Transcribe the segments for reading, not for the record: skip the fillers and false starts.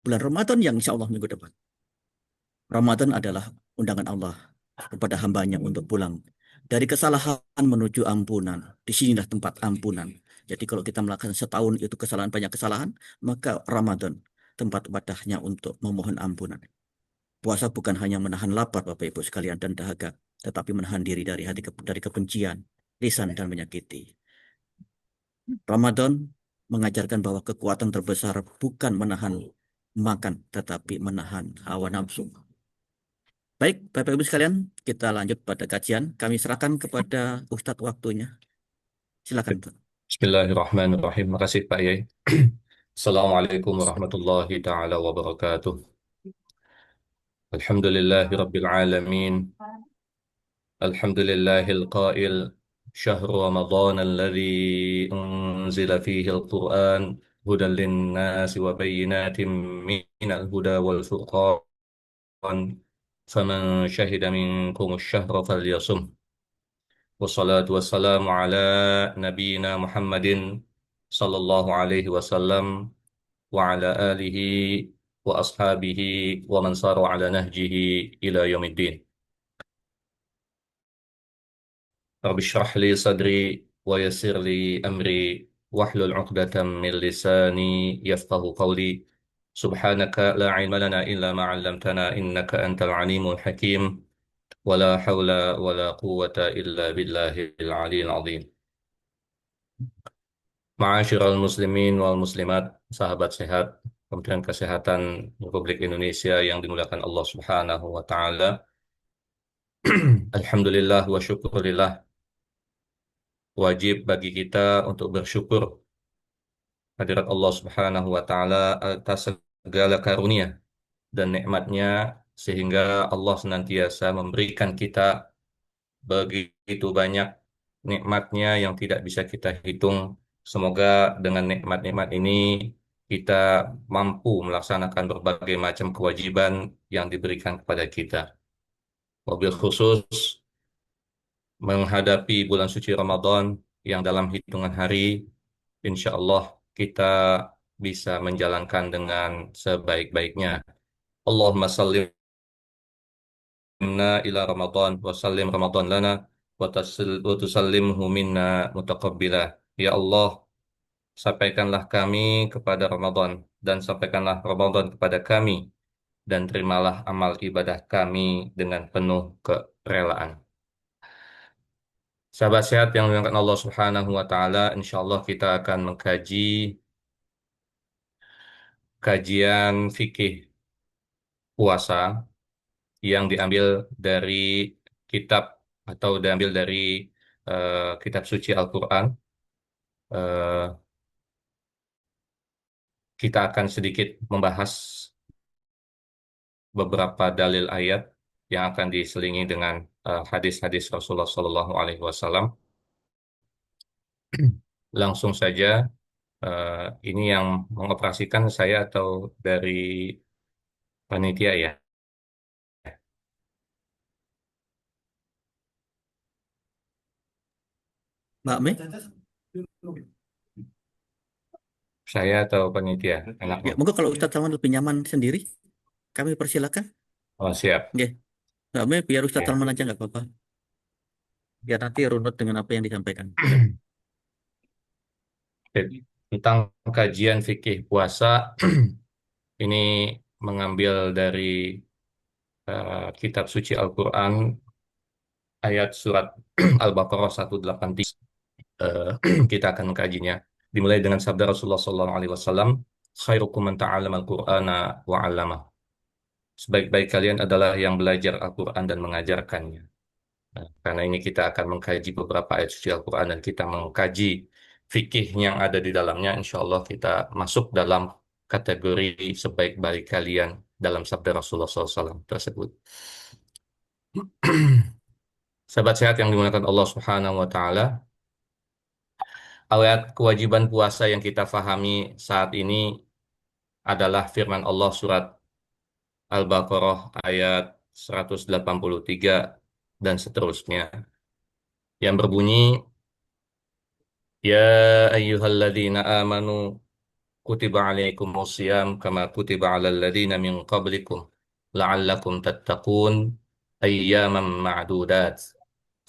bulan Ramadan yang insya Allah minggu depan. Ramadan adalah undangan Allah kepada hambanya untuk pulang dari kesalahan menuju ampunan. Di sinilah tempat ampunan. Jadi kalau kita melakukan setahun itu kesalahan banyak kesalahan, maka Ramadan tempat wadahnya untuk memohon ampunan. Puasa bukan hanya menahan lapar Bapak Ibu sekalian dan dahaga, tetapi menahan diri dari dari kebencian, lisan dan menyakiti. Ramadan mengajarkan bahwa kekuatan terbesar bukan menahan makan, tetapi menahan hawa nafsu. Baik, Bapak Ibu sekalian, kita lanjut pada kajian. Kami serahkan kepada Ustadz waktunya. Silakan, Pak. Bismillahirrahmanirrahim. Makasih Pak Yai. Assalamualaikum warahmatullahi taala wabarakatuh. Alhamdulillahi rabbil alamin. Alhamdulillahil qail. Syahr Ramadan alladhi unzila fihi al-Quran hudan linnasi wa bayyinatin minal huda wal furqan. Faman syahida minkum asy-syahra falyasum. Wassalatu wassalamu ala nabiyyina Muhammadin sallallahu alaihi wasallam wa ala alihi wa ashabihi wa man saru ala nahjihi ila yaumiddin. Rabbi shrah li sadri wa yassir li amri wahlul 'uqdatam min lisani yafqahu qawli. Subhanaka la ilma lana illa ma 'allamtana innaka antal alimul hakim. Wa la hawla wa la quwwata illa billahil aliyyil azim. Ma'asyiral muslimin wal muslimat, sahabat sehat, Kementerian Kesehatan Republik Indonesia yang dimuliakan Allah Subhanahu wa taala. Alhamdulillah wa syukurillah, wajib bagi kita untuk bersyukur hadirat Allah Subhanahu wa taala atas segala karunia dan nikmatnya, sehingga Allah senantiasa memberikan kita begitu banyak nikmatnya yang tidak bisa kita hitung. Semoga dengan nikmat-nikmat ini kita mampu melaksanakan berbagai macam kewajiban yang diberikan kepada kita. Wabil khusus menghadapi bulan suci Ramadan yang dalam hitungan hari, insya Allah kita bisa menjalankan dengan sebaik-baiknya. Allahumma sallim ila Ramadan wa sallim Ramadan lana wa tusallimhu minna mutaqabbila. Ya Allah, sampaikanlah kami kepada Ramadan dan sampaikanlah Ramadan kepada kami dan terimalah amal ibadah kami dengan penuh kerelaan. Sahabat sehat yang dimuliakan Allah Subhanahu wa taala, insya Allah kita akan mengkaji kajian fikih puasa yang diambil dari kitab atau diambil dari kitab suci Al-Quran. Eh, kita akan sedikit membahas beberapa dalil ayat yang akan diselingi dengan hadis-hadis Rasulullah Sallallahu Alaihi Wasallam. Langsung saja, eh, ini yang mengoperasikan saya atau dari panitia ya? Mbak Mei, Saya atau panitia? ya Enaknya. monggo kalau Ustadz Salman lebih nyaman sendiri, kami persilakan. Oh, siap. Oke, Mbak Mei biar Ustadz Ya. Salman aja nggak apa-apa. Biar nanti runut dengan apa yang disampaikan. Oke. Tentang kajian fikih puasa, ini mengambil dari kitab suci Al-Quran, ayat surat Al-Baqarah 183. Kita akan mengkajinya. Dimulai dengan sabda Rasulullah SAW, khairukum man ta'allama al-Qur'ana wa 'allamah. Sebaik-baik kalian adalah yang belajar Al-Quran dan mengajarkannya. Nah, karena ini kita akan mengkaji beberapa ayat suci Al-Quran dan kita mengkaji fikih yang ada di dalamnya. Insya Allah kita masuk dalam kategori sebaik-baik kalian dalam sabda Rasulullah SAW tersebut. Sahabat sehat yang dimuliakan Allah Subhanahu wa taala, ayat kewajiban puasa yang kita fahami saat ini adalah firman Allah surat Al-Baqarah ayat 183 dan seterusnya yang berbunyi, Ya ayyuhalladzina amanu kutiba alaikumus syiyam kama kutiba alal ladzina min qablikum la'allakum tattaqun ayyaman ma'dudat.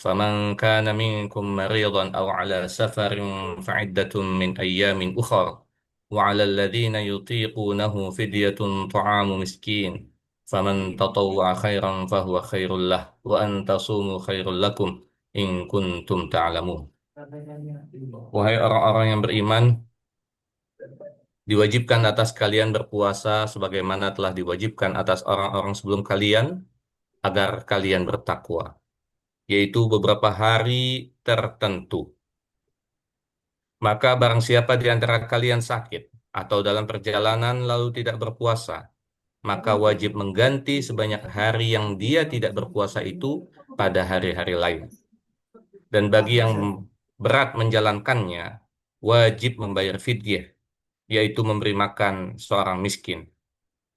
Faman kana minkum maridan aw ala safarin fa'iddatun min ayyamin ukhra wa 'alal ladzina yutiqunahu fidyatun ta'amu miskin. Faman tatawwa'a khairan fahuwa khairul lah wa an tasumu khairul lakum in kuntum ta'lamun. Wahai orang-orang yang beriman, diwajibkan atas kalian berpuasa sebagaimana telah diwajibkan atas orang-orang sebelum kalian agar kalian bertakwa, yaitu beberapa hari tertentu. Maka barang siapa di antara kalian sakit atau dalam perjalanan lalu tidak berpuasa, maka wajib mengganti sebanyak hari yang dia tidak berpuasa itu pada hari-hari lain. Dan bagi yang berat menjalankannya, wajib membayar fidyah, yaitu memberi makan seorang miskin.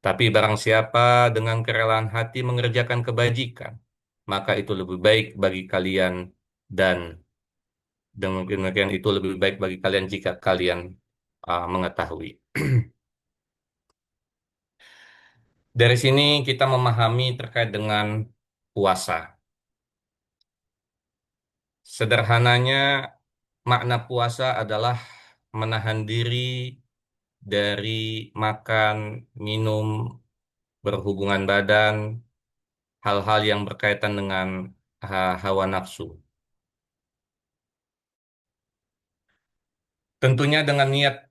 Tapi barang siapa dengan kerelaan hati mengerjakan kebajikan, maka itu lebih baik bagi kalian dan demikian itu lebih baik bagi kalian jika kalian mengetahui. Dari sini kita memahami terkait dengan puasa. Sederhananya, makna puasa adalah menahan diri dari makan, minum, berhubungan badan, hal-hal yang berkaitan dengan hawa nafsu. Tentunya dengan niat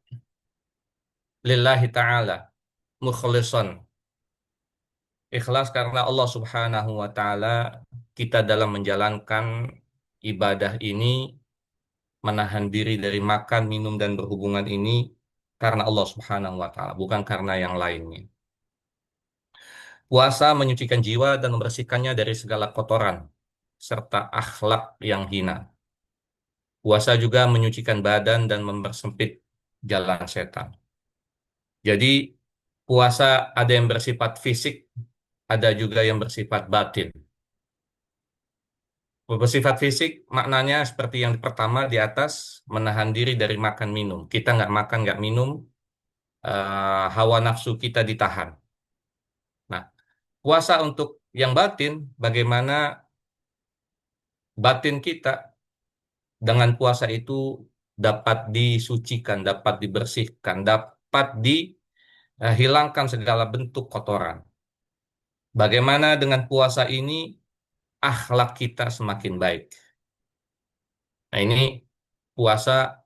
lillahi ta'ala, mukhlisan. Ikhlas karena Allah Subhanahu wa ta'ala, kita dalam menjalankan ibadah ini, menahan diri dari makan, minum, dan berhubungan ini karena Allah Subhanahu wa ta'ala, bukan karena yang lainnya. Puasa menyucikan jiwa dan membersihkannya dari segala kotoran serta akhlak yang hina. Puasa juga menyucikan badan dan mempersempit jalan setan. Jadi puasa ada yang bersifat fisik, ada juga yang bersifat batin. Bersifat fisik maknanya seperti yang pertama di atas, menahan diri dari makan minum. Kita nggak makan, nggak minum, hawa nafsu kita ditahan. Nah, puasa untuk yang batin, bagaimana batin kita dengan puasa itu dapat disucikan, dapat dibersihkan, dapat dihilangkan segala bentuk kotoran. Bagaimana dengan puasa ini akhlak kita semakin baik. Nah, ini puasa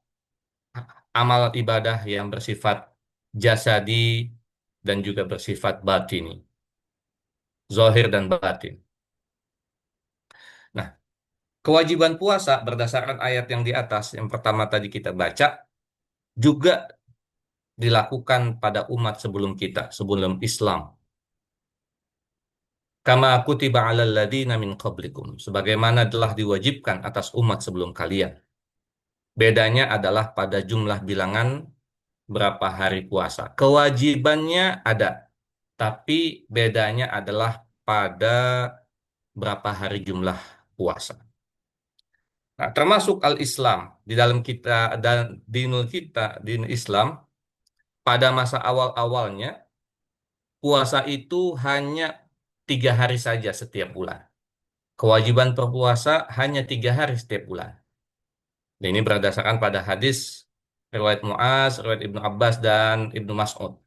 amal ibadah yang bersifat jasadi dan juga bersifat batini, zahir dan batin. Nah, kewajiban puasa berdasarkan ayat yang di atas, yang pertama tadi kita baca, juga dilakukan pada umat sebelum kita, sebelum Islam. Kama kutiba 'alal ladzina min qablikum, sebagaimana telah diwajibkan atas umat sebelum kalian. Bedanya adalah pada jumlah bilangan berapa hari puasa. Kewajibannya ada, tapi bedanya adalah pada berapa hari jumlah puasa. Nah, termasuk al-Islam di dalam kita dan dinul kita, din Islam, pada masa awal-awalnya puasa itu hanya 3 hari saja setiap bulan. Kewajiban berpuasa hanya 3 hari setiap bulan. Dan ini berdasarkan pada hadis riwayat Muaz, riwayat Ibnu Abbas dan Ibnu Mas'ud.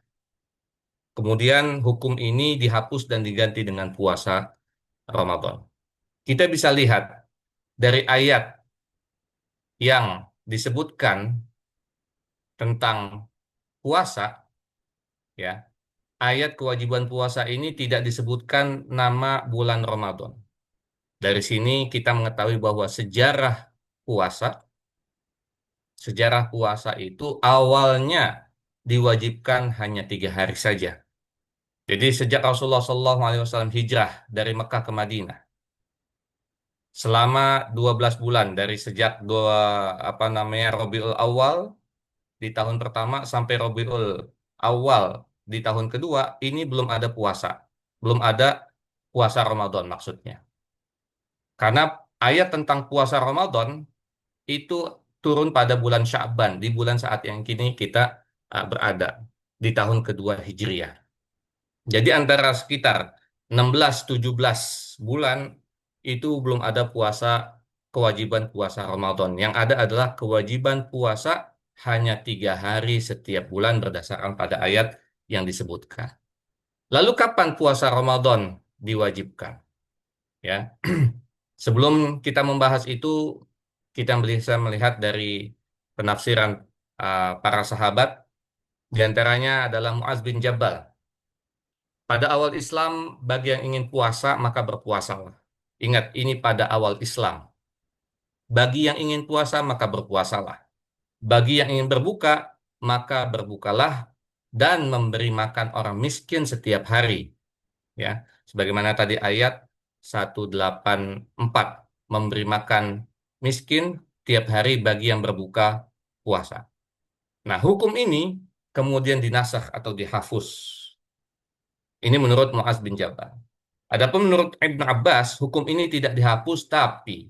Kemudian hukum ini dihapus dan diganti dengan puasa Ramadan. Kita bisa lihat dari ayat yang disebutkan tentang puasa, ya, ayat kewajiban puasa ini tidak disebutkan nama bulan Ramadan. Dari sini kita mengetahui bahwa puasa, sejarah puasa itu awalnya diwajibkan hanya 3 hari saja. Jadi sejak Rasulullah SAW hijrah dari Mekah ke Madinah, selama 12 bulan dari sejak Rabiul Awal di tahun pertama sampai Rabiul Awal di tahun kedua, ini belum ada puasa. Belum ada puasa Ramadan maksudnya. Karena ayat tentang puasa Ramadan itu turun pada bulan Sya'ban, di bulan saat yang kini kita berada di tahun kedua Hijriah. Jadi antara sekitar 16-17 bulan itu belum ada kewajiban puasa Ramadan. Yang ada adalah kewajiban puasa hanya 3 hari setiap bulan berdasarkan pada ayat yang disebutkan. Lalu kapan puasa Ramadan diwajibkan? Ya, sebelum kita membahas itu, kita bisa melihat dari penafsiran para sahabat, di antaranya adalah Muaz bin Jabal. Pada awal Islam, bagi yang ingin puasa, maka berpuasalah. Ingat, ini pada awal Islam. Bagi yang ingin puasa, maka berpuasalah. Bagi yang ingin berbuka, maka berbukalah dan memberi makan orang miskin setiap hari. Ya, sebagaimana tadi ayat 184, memberi makan miskin tiap hari bagi yang berbuka puasa. Nah, hukum ini kemudian dinasakh atau dihapus. Ini menurut Muaz bin Jabal. Adapun menurut Ibn Abbas, hukum ini tidak dihapus tapi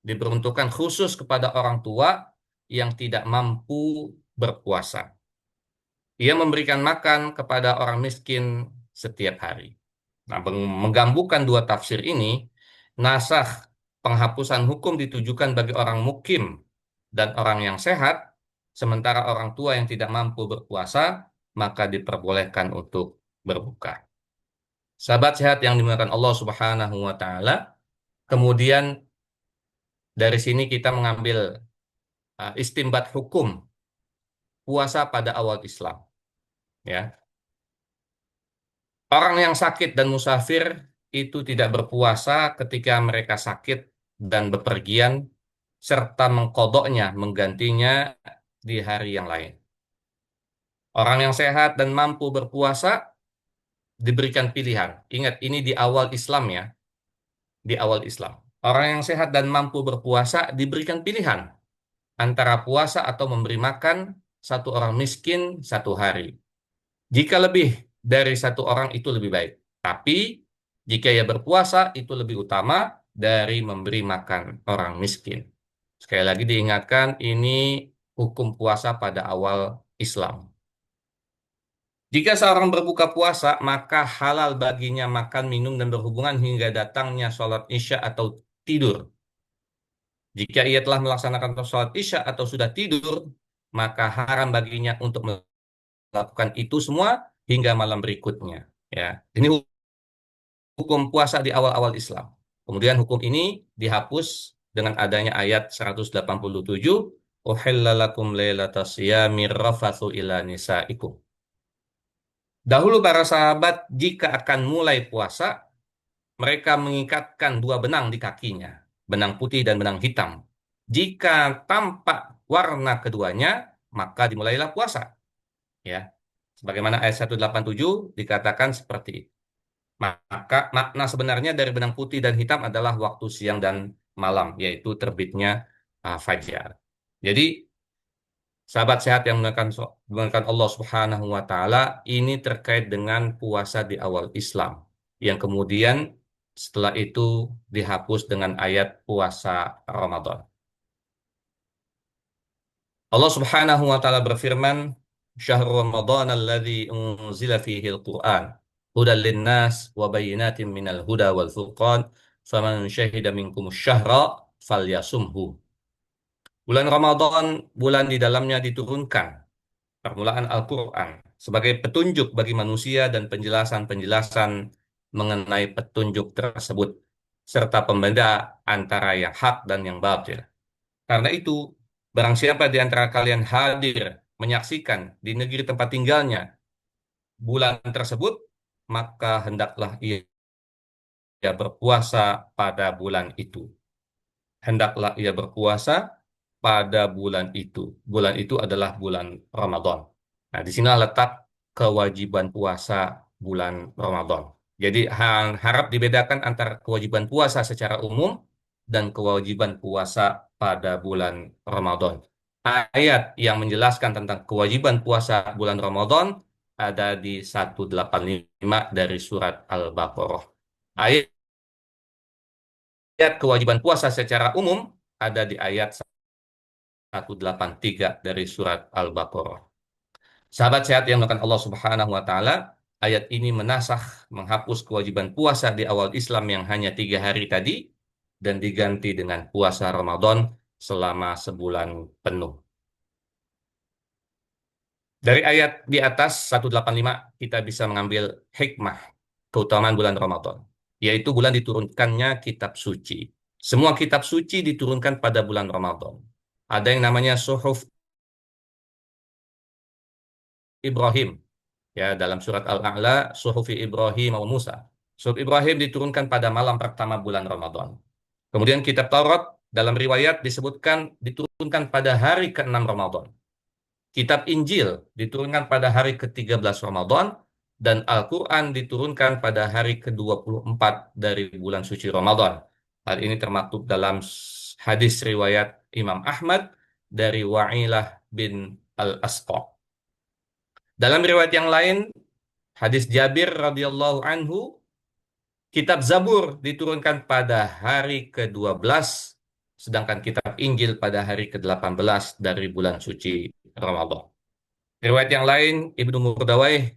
diperuntukkan khusus kepada orang tua yang tidak mampu berpuasa. Ia memberikan makan kepada orang miskin setiap hari. Nah, menggabungkan dua tafsir ini, nasakh penghapusan hukum ditujukan bagi orang mukim dan orang yang sehat, sementara orang tua yang tidak mampu berpuasa, maka diperbolehkan untuk berbuka. Sahabat sehat yang dimuliakan Allah Subhanahu wa taala, kemudian dari sini kita mengambil istimbat hukum puasa pada awal Islam, ya. Orang yang sakit dan musafir itu tidak berpuasa ketika mereka sakit dan bepergian serta mengkodoknya, menggantinya di hari yang lain. Orang yang sehat dan mampu berpuasa diberikan pilihan. Ingat, ini di awal Islam ya, di awal Islam. Orang yang sehat dan mampu berpuasa diberikan pilihan antara puasa atau memberi makan satu orang miskin 1 hari. Jika lebih dari satu orang itu lebih baik. Tapi jika ia berpuasa itu lebih utama dari memberi makan orang miskin. Sekali lagi diingatkan, ini hukum puasa pada awal Islam. Jika seorang berbuka puasa, maka halal baginya makan, minum, dan berhubungan hingga datangnya sholat Isya atau tidur. Jika ia telah melaksanakan sholat Isya atau sudah tidur, maka haram baginya untuk melakukan itu semua hingga malam berikutnya. Ya, ini hukum puasa di awal-awal Islam. Kemudian hukum ini dihapus dengan adanya ayat 187, "Uhilla lakum lailatas siyamir rafatsu ila nisaikum." Dahulu para sahabat jika akan mulai puasa, mereka mengikatkan 2 benang di kakinya, benang putih dan benang hitam. Jika tampak warna keduanya, maka dimulailah puasa. Ya, sebagaimana ayat 187 dikatakan seperti itu. Maka makna sebenarnya dari benang putih dan hitam adalah waktu siang dan malam, yaitu terbitnya fajar. Jadi, sahabat sehat yang menggunakan Allah Subhanahu wa taala, ini terkait dengan puasa di awal Islam yang kemudian setelah itu dihapus dengan ayat puasa Ramadan. Allah Subhanahu wa taala berfirman, "Syahrul Ramadan alladzi unzila fihi al-Qur'an hudan lin-nas wa bayyinatin minal huda wal furqan, faman syahida minkumus syahra falyasumhu." Bulan Ramadan, bulan di dalamnya diturunkan permulaan Al-Qur'an sebagai petunjuk bagi manusia dan penjelasan-penjelasan mengenai petunjuk tersebut serta pembeda antara yang hak dan yang batil. Karena itu, barang siapa di antara kalian hadir menyaksikan di negeri tempat tinggalnya bulan tersebut, maka hendaklah ia berpuasa pada bulan itu. Hendaklah ia berpuasa pada bulan itu. Bulan itu adalah bulan Ramadan. Nah, di sini letak kewajiban puasa bulan Ramadan. Jadi harap dibedakan antara kewajiban puasa secara umum dan kewajiban puasa pada bulan Ramadan. Ayat yang menjelaskan tentang kewajiban puasa bulan Ramadan ada di 185 dari surat Al-Baqarah. Ayat kewajiban puasa secara umum ada di ayat 183 dari surat Al-Baqarah. Sahabat sehat yang melakukan Allah Subhanahu wa Ta'ala, ayat ini menasakh, menghapus kewajiban puasa di awal Islam yang hanya 3 hari tadi, dan diganti dengan puasa Ramadan selama sebulan penuh. Dari ayat di atas 185 kita bisa mengambil hikmah keutamaan bulan Ramadan, yaitu bulan diturunkannya kitab suci. Semua kitab suci diturunkan pada bulan Ramadan. Ada yang namanya Suhuf Ibrahim, ya, dalam surat Al-A'la, Suhufi Ibrahim wa Musa. Suhuf Ibrahim diturunkan pada malam pertama bulan Ramadan. Kemudian kitab Taurat dalam riwayat disebutkan diturunkan pada hari ke-6 Ramadan. Kitab Injil diturunkan pada hari ke-13 Ramadan, dan Al-Quran diturunkan pada hari ke-24 dari bulan suci Ramadan. Hal ini termaktub dalam hadis riwayat Imam Ahmad dari Wa'ilah bin Al-Asqa. Dalam riwayat yang lain, hadis Jabir radhiyallahu anhu, kitab Zabur diturunkan pada hari ke-12, sedangkan kitab Injil pada hari ke-18 dari bulan suci Ramadan. Riwayat yang lain, Ibnu Murdawai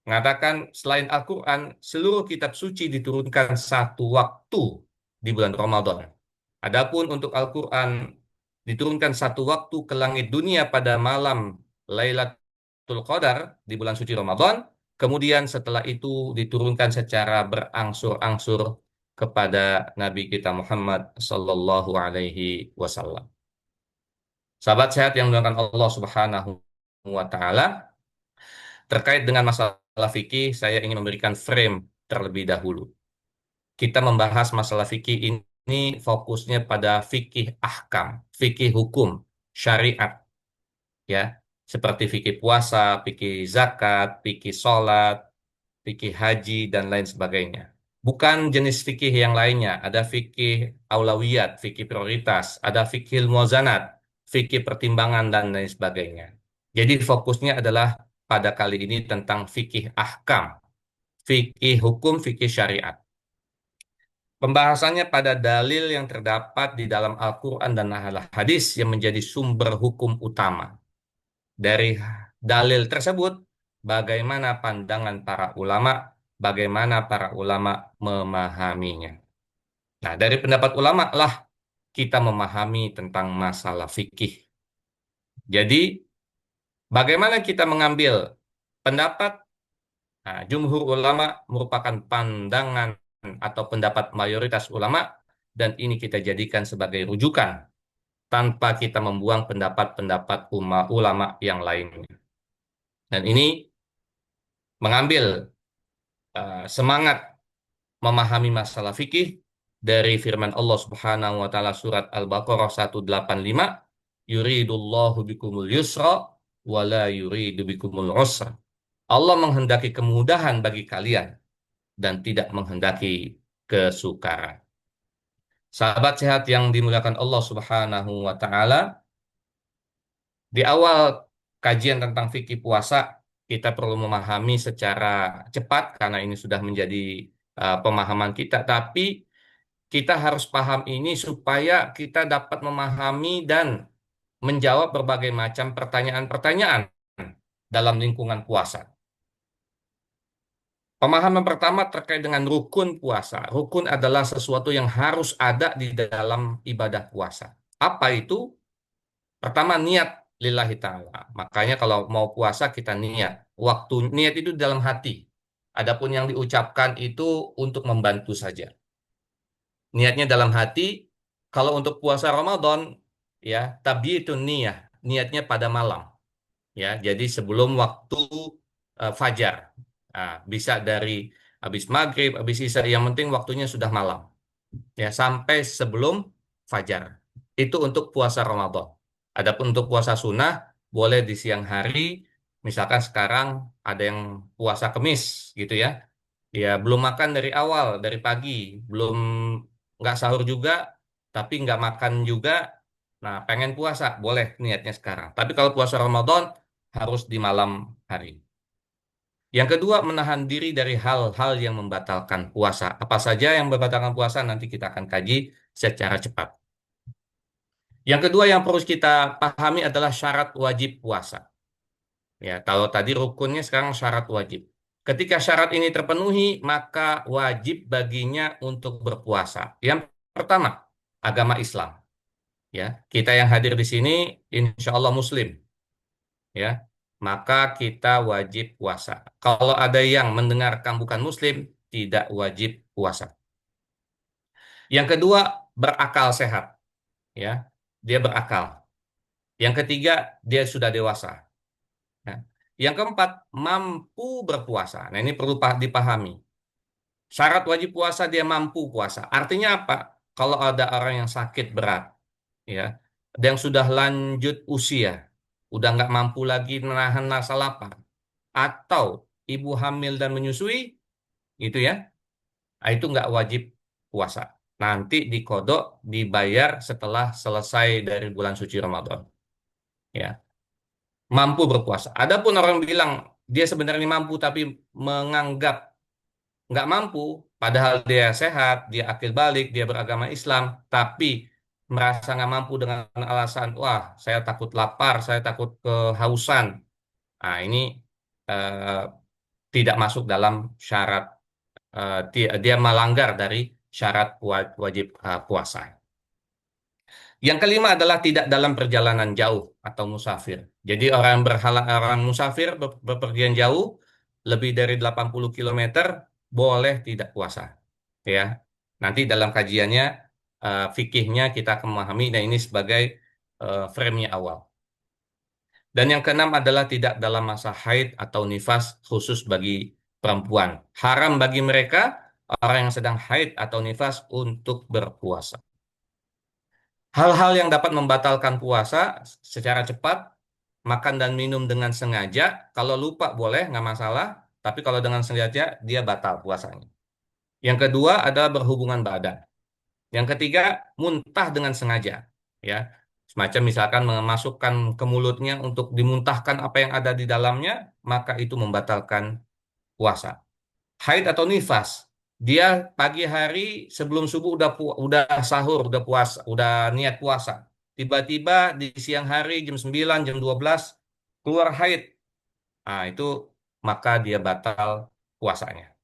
mengatakan selain Al-Quran, seluruh kitab suci diturunkan satu waktu di bulan Ramadan. Adapun untuk Al-Quran diturunkan satu waktu ke langit dunia pada malam Lailatul Qadar di bulan suci Ramadan. Kemudian setelah itu diturunkan secara berangsur-angsur kepada Nabi kita Muhammad Sallallahu Alaihi Wasallam. Sahabat sehat yang dimuliakan Allah Subhanahu wa Ta'ala, terkait dengan masalah fikih, saya ingin memberikan frame terlebih dahulu. Kita membahas masalah fikih ini fokusnya pada fikih ahkam, fikih hukum, syariat, ya, seperti fikih puasa, fikih zakat, fikih sholat, fikih haji, dan lain sebagainya. Bukan jenis fikih yang lainnya, ada fikih aulawiyat, fikih prioritas, ada fikih muwazanat, fikih pertimbangan, dan lain sebagainya. Jadi fokusnya adalah pada kali ini tentang fikih ahkam, fikih hukum, fikih syariat. Pembahasannya pada dalil yang terdapat di dalam Al-Quran dan hadis yang menjadi sumber hukum utama. Dari dalil tersebut, bagaimana pandangan para ulama, bagaimana para ulama memahaminya. Nah, dari pendapat ulama lah kita memahami tentang masalah fikih. Jadi, bagaimana kita mengambil pendapat? Nah, jumhur ulama merupakan pandangan atau pendapat mayoritas ulama, dan ini kita jadikan sebagai rujukan tanpa kita membuang pendapat-pendapat ulama yang lainnya. Dan ini mengambil semangat memahami masalah fikih dari firman Allah Subhanahu wa taala surat Al-Baqarah 185, yuridullahu bikumul yusra wa la yuridu bikumul usra. Allah menghendaki kemudahan bagi kalian dan tidak menghendaki kesukaran. Sahabat sehat yang dimuliakan Allah Subhanahu wa taala, di awal kajian tentang fikih puasa, kita perlu memahami secara cepat karena ini sudah menjadi pemahaman kita, tapi kita harus paham ini supaya kita dapat memahami dan menjawab berbagai macam pertanyaan-pertanyaan dalam lingkungan puasa. Pemahaman pertama terkait dengan rukun puasa. Rukun adalah sesuatu yang harus ada di dalam ibadah puasa. Apa itu? Pertama, niat lillahi ta'ala. Makanya kalau mau puasa kita niat. Waktu niat itu di dalam hati. Adapun yang diucapkan itu untuk membantu saja. Niatnya dalam hati. Kalau untuk puasa Ramadan, ya, tabiitun niyah. Niatnya pada malam. Ya, jadi sebelum waktu fajar. Nah, bisa dari habis maghrib, habis isya, yang penting waktunya sudah malam. Ya, sampai sebelum fajar. Itu untuk puasa Ramadan. Adapun untuk puasa sunnah, boleh di siang hari. Misalkan sekarang ada yang puasa Kemis, gitu ya. Ya, belum makan dari awal, dari pagi. Belum, nggak sahur juga, tapi nggak makan juga. Nah, pengen puasa, boleh niatnya sekarang. Tapi kalau puasa Ramadan, harus di malam hari. Yang kedua, menahan diri dari hal-hal yang membatalkan puasa. Apa saja yang membatalkan puasa, nanti kita akan kaji secara cepat. Yang kedua yang perlu kita pahami adalah syarat wajib puasa. Ya, kalau tadi rukunnya sekarang syarat wajib. Ketika syarat ini terpenuhi, maka wajib baginya untuk berpuasa. Yang pertama, agama Islam. Ya, kita yang hadir di sini, insya Allah Muslim. Ya, maka kita wajib puasa. Kalau ada yang mendengarkan bukan Muslim, tidak wajib puasa. Yang kedua, berakal sehat. Ya, dia berakal. Yang ketiga, dia sudah dewasa. Ya. Yang keempat, mampu berpuasa. Nah, ini perlu dipahami. Syarat wajib puasa dia mampu puasa. Artinya apa? Kalau ada orang yang sakit berat, ya, yang sudah lanjut usia, udah nggak mampu lagi menahan rasa lapar, atau ibu hamil dan menyusui, gitu ya, itu nggak wajib puasa. Nanti dikodok, dibayar setelah selesai dari bulan suci Ramadan. Ya, mampu berpuasa. Adapun orang bilang dia sebenarnya mampu tapi menganggap nggak mampu, padahal dia sehat, dia akil balik, dia beragama Islam, tapi merasa nggak mampu dengan alasan, wah, saya takut lapar, saya takut kehausan. Nah, ini eh, tidak masuk dalam syarat, dia melanggar dari syarat wajib puasa. Yang kelima adalah tidak dalam perjalanan jauh atau musafir. Jadi orang musafir bepergian jauh lebih dari 80 kilometer boleh tidak puasa. Ya. Nanti dalam kajiannya fikihnya kita akan memahami dan ini sebagai frame-nya awal. Dan yang keenam adalah tidak dalam masa haid atau nifas khusus bagi perempuan. Haram bagi mereka orang yang sedang haid atau nifas untuk berpuasa. Hal-hal yang dapat membatalkan puasa secara cepat, makan dan minum dengan sengaja, kalau lupa boleh, nggak masalah, tapi kalau dengan sengaja, dia batal puasanya. Yang kedua adalah berhubungan badan. Yang ketiga, muntah dengan sengaja. Ya, semacam misalkan memasukkan ke mulutnya untuk dimuntahkan apa yang ada di dalamnya, maka itu membatalkan puasa. Haid atau nifas, dia pagi hari sebelum subuh udah sahur, udah puasa, udah niat puasa. Tiba-tiba di siang hari jam 9, jam 12 keluar haid. Nah, itu maka dia batal puasanya.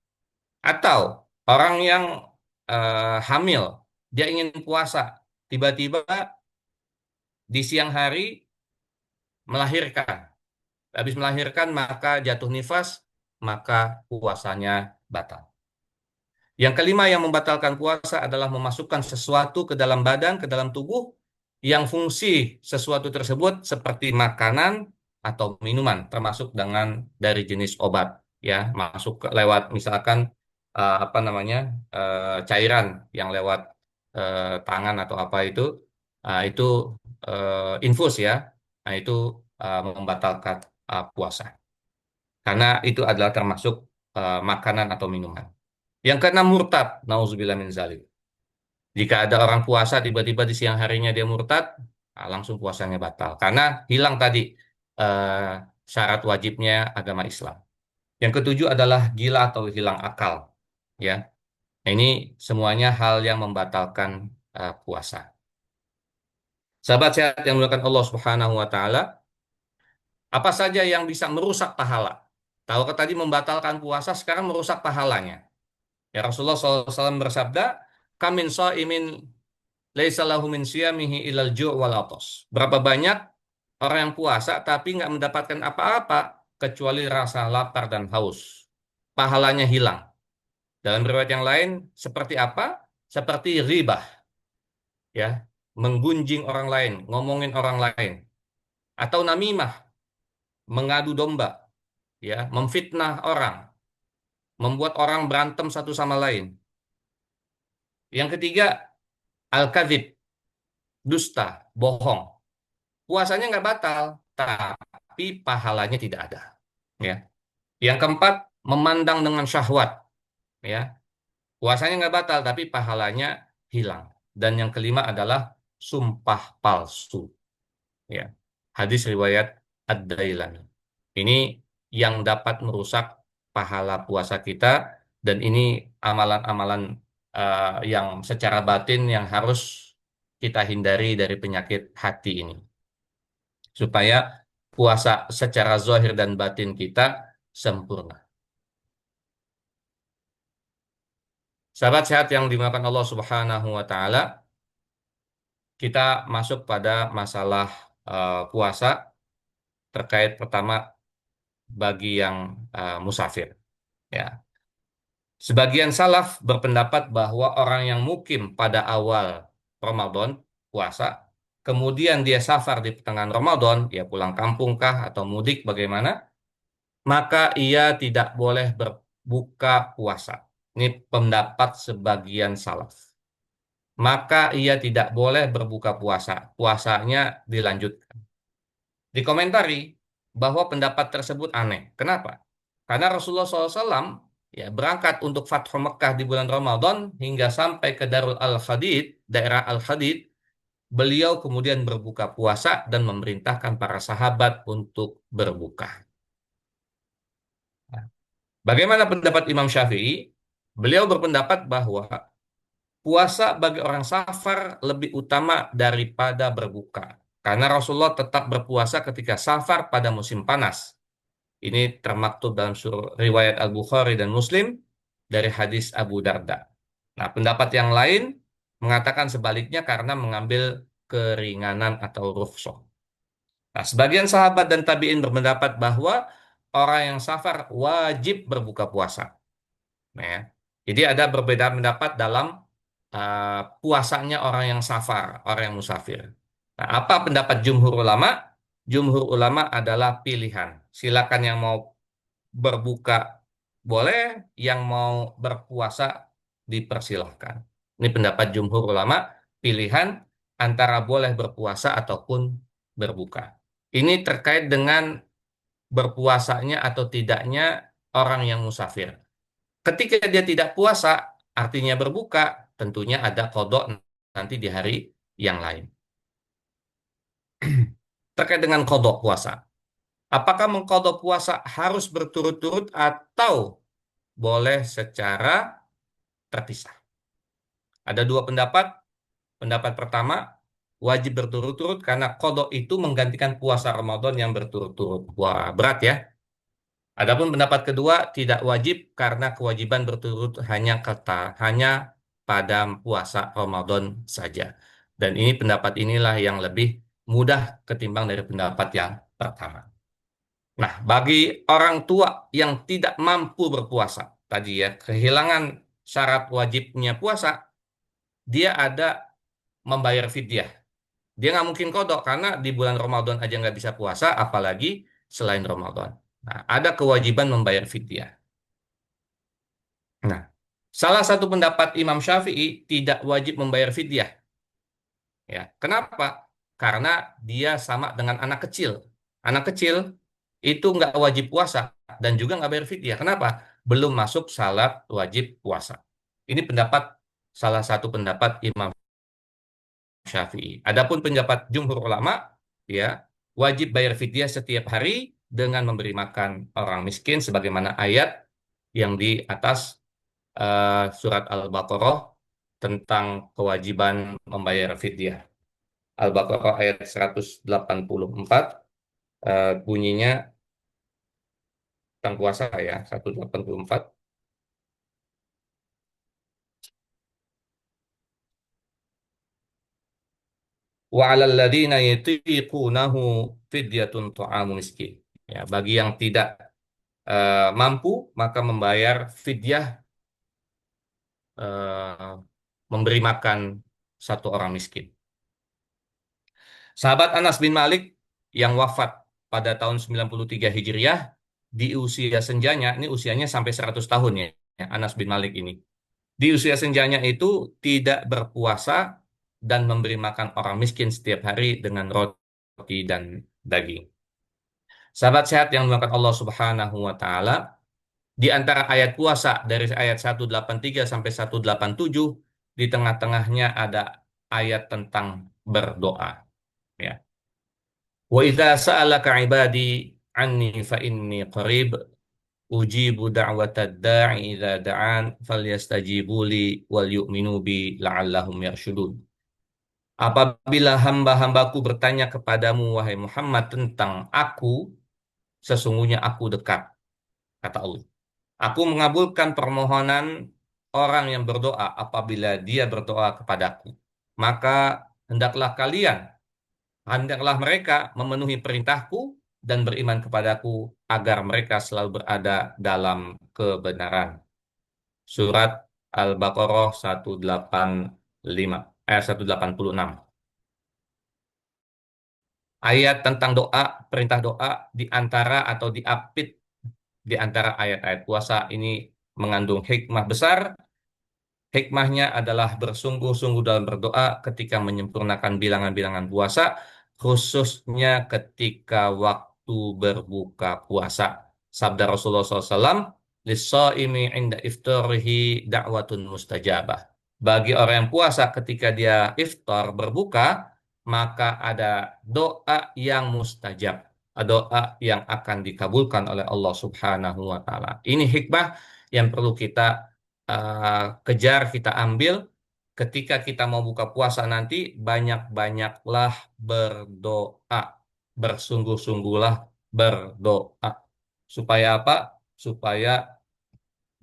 Atau orang yang hamil, dia ingin puasa, tiba-tiba di siang hari melahirkan. Habis melahirkan maka jatuh nifas, maka puasanya batal. Yang kelima yang membatalkan puasa adalah memasukkan sesuatu ke dalam badan, ke dalam tubuh, yang fungsi sesuatu tersebut seperti makanan atau minuman, termasuk dengan dari jenis obat, ya, masuk lewat misalkan apa namanya cairan yang lewat tangan atau apa itu infus ya, nah itu membatalkan puasa, karena itu adalah termasuk makanan atau minuman. Yang keenam murtad, nauzubillah min zalik. Jika ada orang puasa tiba-tiba di siang harinya dia murtad, langsung puasanya batal karena hilang tadi eh, syarat wajibnya agama Islam. Yang ketujuh adalah gila atau hilang akal, ya. Nah, ini semuanya hal yang membatalkan puasa. Sahabat sehat yang dimuliakan Allah Subhanahu wa taala, apa saja yang bisa merusak pahala? Tahu kan tadi membatalkan puasa, sekarang merusak pahalanya. Ya Rasulullah SAW bersabda, "Kamin shaimin laisa lahu min siyamihi ilal ju' wal atas." Berapa banyak orang yang puasa tapi nggak mendapatkan apa-apa kecuali rasa lapar dan haus. Pahalanya hilang. Dalam riwayat yang lain, seperti apa? Seperti ribah, ya, menggunjing orang lain, ngomongin orang lain, atau namimah, mengadu domba, ya, memfitnah orang, membuat orang berantem satu sama lain. Yang ketiga, al-kadzib, dusta, bohong. Puasanya nggak batal, tapi pahalanya tidak ada. Ya. Yang keempat, memandang dengan syahwat. Ya. Puasanya nggak batal, tapi pahalanya hilang. Dan yang kelima adalah sumpah palsu. Ya. Hadis riwayat Ad-Dailami. Ini yang dapat merusak pahala puasa kita, dan ini amalan-amalan yang secara batin yang harus kita hindari dari penyakit hati ini. Supaya puasa secara zahir dan batin kita sempurna. Sahabat sehat yang dimakan Allah Subhanahu wa taala, kita masuk pada masalah puasa terkait pertama bagi yang musafir. Ya. Sebagian salaf berpendapat bahwa orang yang mukim pada awal Ramadan puasa, kemudian dia safar di pertengahan Ramadan, ya pulang kampung kah atau mudik bagaimana, maka ia tidak boleh berbuka puasa. Ini pendapat sebagian salaf. Maka ia tidak boleh berbuka puasa. Puasanya dilanjutkan. Dikomentari bahwa pendapat tersebut aneh. Kenapa? Karena Rasulullah SAW ya berangkat untuk Fathu Mekah di bulan Ramadan hingga sampai ke Darul Al-Khadid, daerah Al-Khadid, beliau kemudian berbuka puasa dan memerintahkan para sahabat untuk berbuka. Nah, bagaimana pendapat Imam Syafi'i? Beliau berpendapat bahwa puasa bagi orang safar lebih utama daripada berbuka. Karena Rasulullah tetap berpuasa ketika safar pada musim panas. Ini termaktub dalam riwayat Al-Bukhari dan Muslim dari hadis Abu Darda. Nah, pendapat yang lain mengatakan sebaliknya karena mengambil keringanan atau rukhsah. Nah, sebagian sahabat dan tabi'in berpendapat bahwa orang yang safar wajib berbuka puasa. Nah, ya. Jadi ada berbeda pendapat dalam puasanya orang yang safar, orang yang musafir. Nah, apa pendapat jumhur ulama? Jumhur ulama adalah pilihan. Silakan yang mau berbuka boleh, yang mau berpuasa dipersilahkan. Ini pendapat jumhur ulama, pilihan antara boleh berpuasa ataupun berbuka. Ini terkait dengan berpuasanya atau tidaknya orang yang musafir. Ketika dia tidak puasa, artinya berbuka, tentunya ada kodok nanti di hari yang lain. Terkait dengan kodok puasa. Apakah mengkodok puasa harus berturut-turut atau boleh secara terpisah? Ada dua pendapat. Pendapat pertama, wajib berturut-turut karena kodok itu menggantikan puasa Ramadan yang berturut-turut. Wah, berat ya. Adapun pendapat kedua, tidak wajib karena kewajiban berturut hanya pada puasa Ramadan saja. Dan ini pendapat inilah yang lebih mudah ketimbang dari pendapat yang pertama. Nah, bagi orang tua yang tidak mampu berpuasa, tadi ya, kehilangan syarat wajibnya puasa, dia ada membayar fidyah. Dia nggak mungkin kodok karena di bulan Ramadan aja nggak bisa puasa, apalagi selain Ramadan. Nah, ada kewajiban membayar fidyah. Nah, salah satu pendapat Imam Syafi'i tidak wajib membayar fidyah. Ya, kenapa? Karena dia sama dengan anak kecil. Anak kecil itu nggak wajib puasa dan juga nggak bayar fidyah. Kenapa? Belum masuk salat wajib puasa. Ini pendapat salah satu pendapat Imam Syafi'i. Adapun pendapat jumhur ulama, ya wajib bayar fidyah setiap hari dengan memberi makan orang miskin sebagaimana ayat yang di atas surat Al-Baqarah tentang kewajiban membayar fidyah. Al-Baqarah ayat 184 bunyinya tentang puasa ya, 184. Wa 'alal ladzina yutiqunahu fidyatun ta'amu miskin. Ya, bagi yang tidak mampu maka membayar fidyah, eh, memberi makan satu orang miskin. Sahabat Anas bin Malik yang wafat pada tahun 93 Hijriah di usia senjanya, ini usianya sampai 100 tahun ya, Anas bin Malik ini. Di usia senjanya itu tidak berpuasa dan memberi makan orang miskin setiap hari dengan roti dan daging. Sahabat sehat yang dimakan Allah Subhanahu wa taala, di antara ayat puasa dari ayat 183 sampai 187 di tengah-tengahnya ada ayat tentang berdoa, ya. Wa idza sa'alaka 'ibadi 'anni fa inni qarib ujibu da'watad da'i idza da'an falyastajibu li wal yu'minu bi la'allahum yarshudun. Apabila hamba-hambaku bertanya kepadamu, wahai Muhammad, tentang aku, sesungguhnya aku dekat, kata Allah. Aku mengabulkan permohonan orang yang berdoa apabila dia berdoa kepadaku. Maka hendaklah kalian, hendaklah mereka memenuhi perintahku dan beriman kepadaku agar mereka selalu berada dalam kebenaran. Surat Al-Baqarah 185, 186. Ayat tentang doa, perintah doa di antara atau diapit di antara ayat-ayat puasa ini mengandung hikmah besar. Hikmahnya adalah bersungguh-sungguh dalam berdoa ketika menyempurnakan bilangan-bilangan puasa, khususnya ketika waktu berbuka puasa. Sabda Rasulullah SAW, "Lis-shaimi inda iftarihi da'watun mustajabah." Bagi orang yang puasa ketika dia iftar berbuka, maka ada doa yang mustajab, doa yang akan dikabulkan oleh Allah Subhanahu wa taala. Ini hikmah yang perlu kita kejar, kita ambil ketika kita mau buka puasa nanti, banyak-banyaklah berdoa, bersungguh-sungguhlah berdoa. Supaya apa? Supaya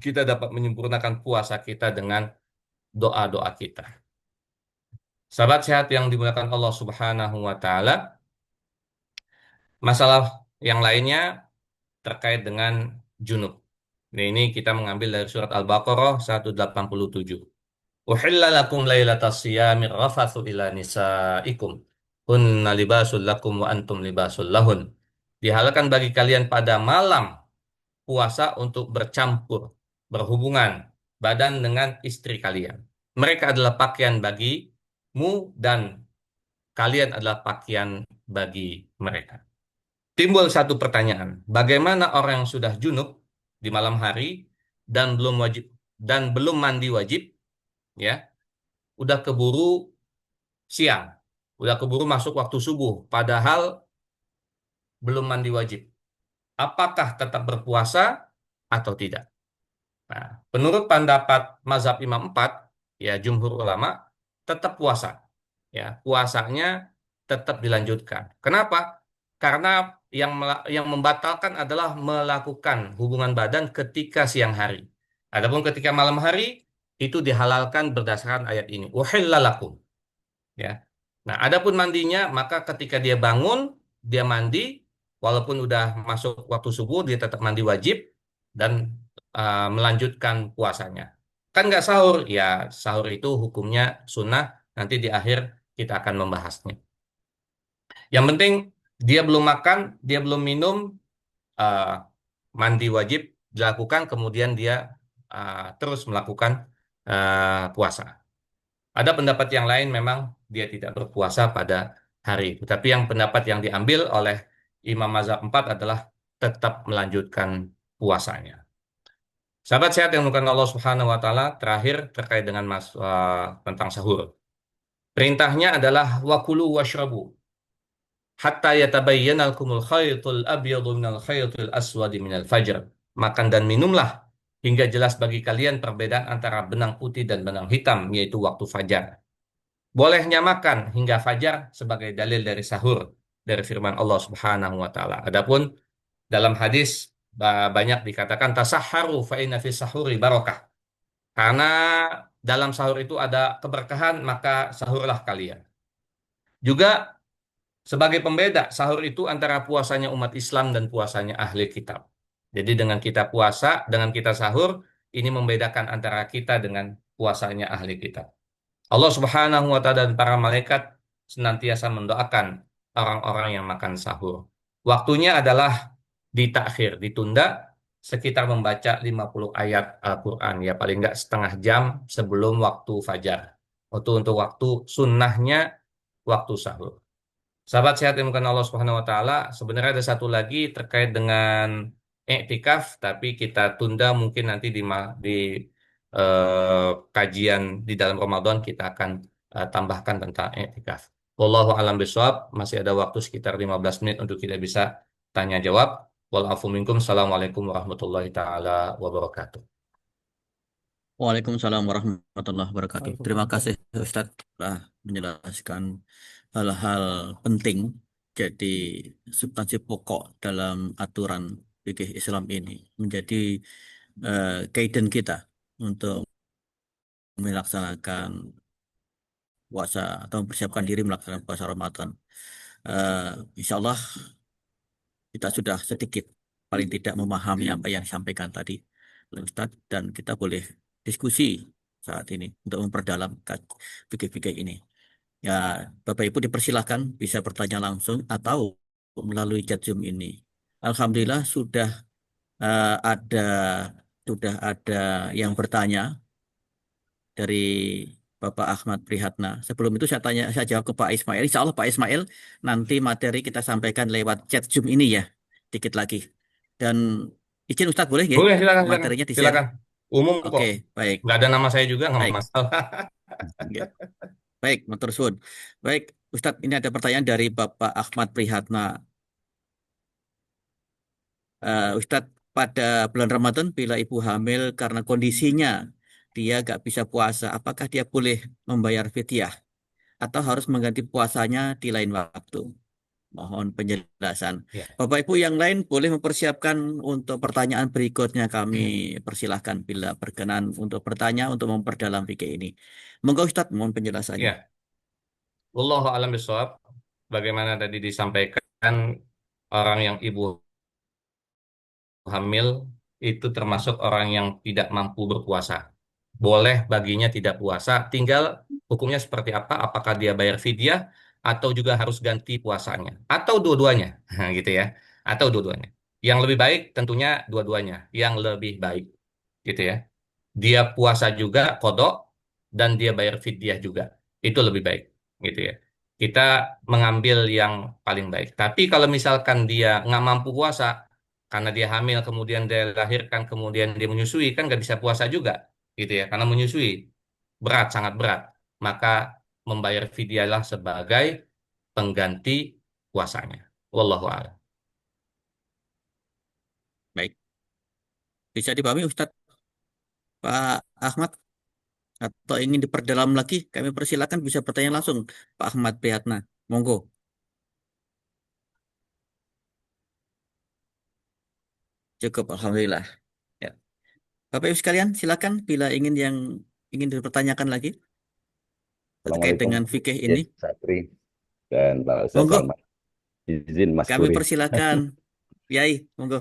kita dapat menyempurnakan puasa kita dengan doa-doa kita. Sahabat sehat yang dimuliakan Allah Subhanahu wa taala, masalah yang lainnya terkait dengan junub. Nah, ini kita mengambil dari surat Al-Baqarah 187. Uhilla lakum lailatas siyami rafathu ila nisaikum. Hunna libasul lakum wa antum libasul lahun. Dihalalkan bagi kalian pada malam puasa untuk bercampur, berhubungan badan dengan istri kalian. Mereka adalah pakaian bagimu dan kalian adalah pakaian bagi mereka. Timbul satu pertanyaan, bagaimana orang yang sudah junub di malam hari dan belum mandi wajib, ya, udah keburu siang, udah keburu masuk waktu subuh, padahal belum mandi wajib. Apakah tetap berpuasa atau tidak? Nah, menurut pendapat mazhab Imam 4, ya jumhur ulama, tetap puasa. Ya, puasanya tetap dilanjutkan. Kenapa? Karena yang membatalkan adalah melakukan hubungan badan ketika siang hari. Adapun ketika malam hari itu dihalalkan berdasarkan ayat ini. Uhilla lakum. Ya. Nah, adapun mandinya, maka ketika dia bangun, dia mandi, walaupun udah masuk waktu subuh, dia tetap mandi wajib dan melanjutkan puasanya. Kan nggak sahur? Ya, sahur itu hukumnya sunnah, nanti di akhir kita akan membahasnya. Yang penting, dia belum makan, dia belum minum, eh, mandi wajib dilakukan, kemudian dia terus melakukan puasa. Ada pendapat yang lain memang dia tidak berpuasa pada hari itu. Tapi yang pendapat yang diambil oleh Imam Mazhab 4 adalah tetap melanjutkan puasanya. Sahabat sehat yang bukan Allah Subhanahu wa taala, terakhir terkait dengan tentang sahur. Perintahnya adalah wakulu washrabu hatta yatabayyana lakumul khaytul abyadu minal khaytil aswadi minal fajr. Makan dan minumlah hingga jelas bagi kalian perbedaan antara benang putih dan benang hitam, yaitu waktu fajar. Bolehnya makan hingga fajar sebagai dalil dari sahur dari firman Allah Subhanahu wa taala. Adapun dalam hadis banyak dikatakan tasahharu fa inna fi sahuri barakah. Karena dalam sahur itu ada keberkahan, maka sahurlah kalian. Juga sebagai pembeda sahur itu antara puasanya umat Islam dan puasanya ahli kitab. Jadi dengan kita puasa, dengan kita sahur, ini membedakan antara kita dengan puasanya ahli kitab. Allah Subhanahu wa taala dan para malaikat senantiasa mendoakan orang-orang yang makan sahur. Waktunya adalah ditakhir, ditunda sekitar membaca 50 ayat Al-Quran. Ya paling nggak setengah jam sebelum waktu fajar. Untuk waktu sunnahnya waktu sahur. Sahabat sehat yang bukan Allah Subhanahu wa taala, sebenarnya ada satu lagi terkait dengan iktikaf, tapi kita tunda mungkin nanti di kajian di dalam Ramadan kita akan tambahkan tentang iktikaf. Wallahu alam bisawab, masih ada waktu sekitar 15 menit untuk kita bisa tanya jawab. Wal afu minkum. Assalamualaikum warahmatullahi taala wabarakatuh. Waalaikumsalam warahmatullahi wabarakatuh. Terima kasih Ustadz telah menjelaskan hal-hal penting jadi substansi pokok dalam aturan fikih Islam ini menjadi guidance kita untuk melaksanakan puasa atau mempersiapkan diri melaksanakan puasa Ramadan. Insya Allah kita sudah sedikit paling tidak memahami apa yang disampaikan tadi oleh Ustadz dan kita boleh diskusi saat ini untuk memperdalam fikih-fikih ini. Ya, Bapak Ibu dipersilahkan bisa bertanya langsung atau melalui chat Zoom ini. Alhamdulillah ada sudah ada yang bertanya dari Bapak Ahmad Prihatna. Sebelum itu saya jawab ke Pak Ismail. Insya Allah Pak Ismail nanti materi kita sampaikan lewat chat Zoom ini ya, dikit lagi. Dan izin Ustadz boleh ya, Boleh, silakan, silakan, materinya di-share. silakan. Umum Oke, kok. baik, Nggak ada nama saya juga, nggak baik. masalah. Ya, baik, matur suwun. Baik, Ustadz, ini ada pertanyaan dari Bapak Ahmad Prihatna. Ustadz, pada bulan Ramadan bila ibu hamil karena kondisinya dia gak bisa puasa, apakah dia boleh membayar fidyah atau harus mengganti puasanya di lain waktu? Mohon penjelasan. Ya, Bapak Ibu yang lain boleh mempersiapkan untuk pertanyaan berikutnya. Kami persilahkan bila berkenan untuk bertanya untuk memperdalam fikih ini. Monggo Ustadz, mohon penjelasannya. ya. Wallahu a'lam bishawab. Bagaimana tadi disampaikan, orang yang ibu hamil itu termasuk orang yang tidak mampu berpuasa. Boleh baginya tidak puasa, tinggal hukumnya seperti apa? Apakah dia bayar fidyah atau juga harus ganti puasanya? Atau dua-duanya, gitu ya. Atau dua-duanya. Yang lebih baik tentunya dua-duanya. Yang lebih baik, gitu ya. Dia puasa juga kodok dan dia bayar fidyah juga. Itu lebih baik, gitu ya. Kita mengambil yang paling baik. Tapi kalau misalkan dia nggak mampu puasa karena dia hamil, kemudian dia lahirkan, kemudian dia menyusui, kan nggak bisa puasa juga, gitu ya. Karena menyusui berat, sangat berat. Maka membayar fidyahlah sebagai pengganti puasanya. Wallahu a'lam. Baik, bisa dipahami Ustadz Pak Ahmad atau ingin diperdalam lagi? Kami persilakan bisa bertanya langsung Pak Ahmad Priyatna. Monggo. Cukup, Alhamdulillah. Ya. Bapak Ibu sekalian, silakan bila ingin dipertanyakan lagi terkait Assalamualaikum dengan fikih ini. Yes, Sapri dan Pak Ustaz Monggo, Salman. Izin Mas kami Puri. persilakan. Yai, monggo.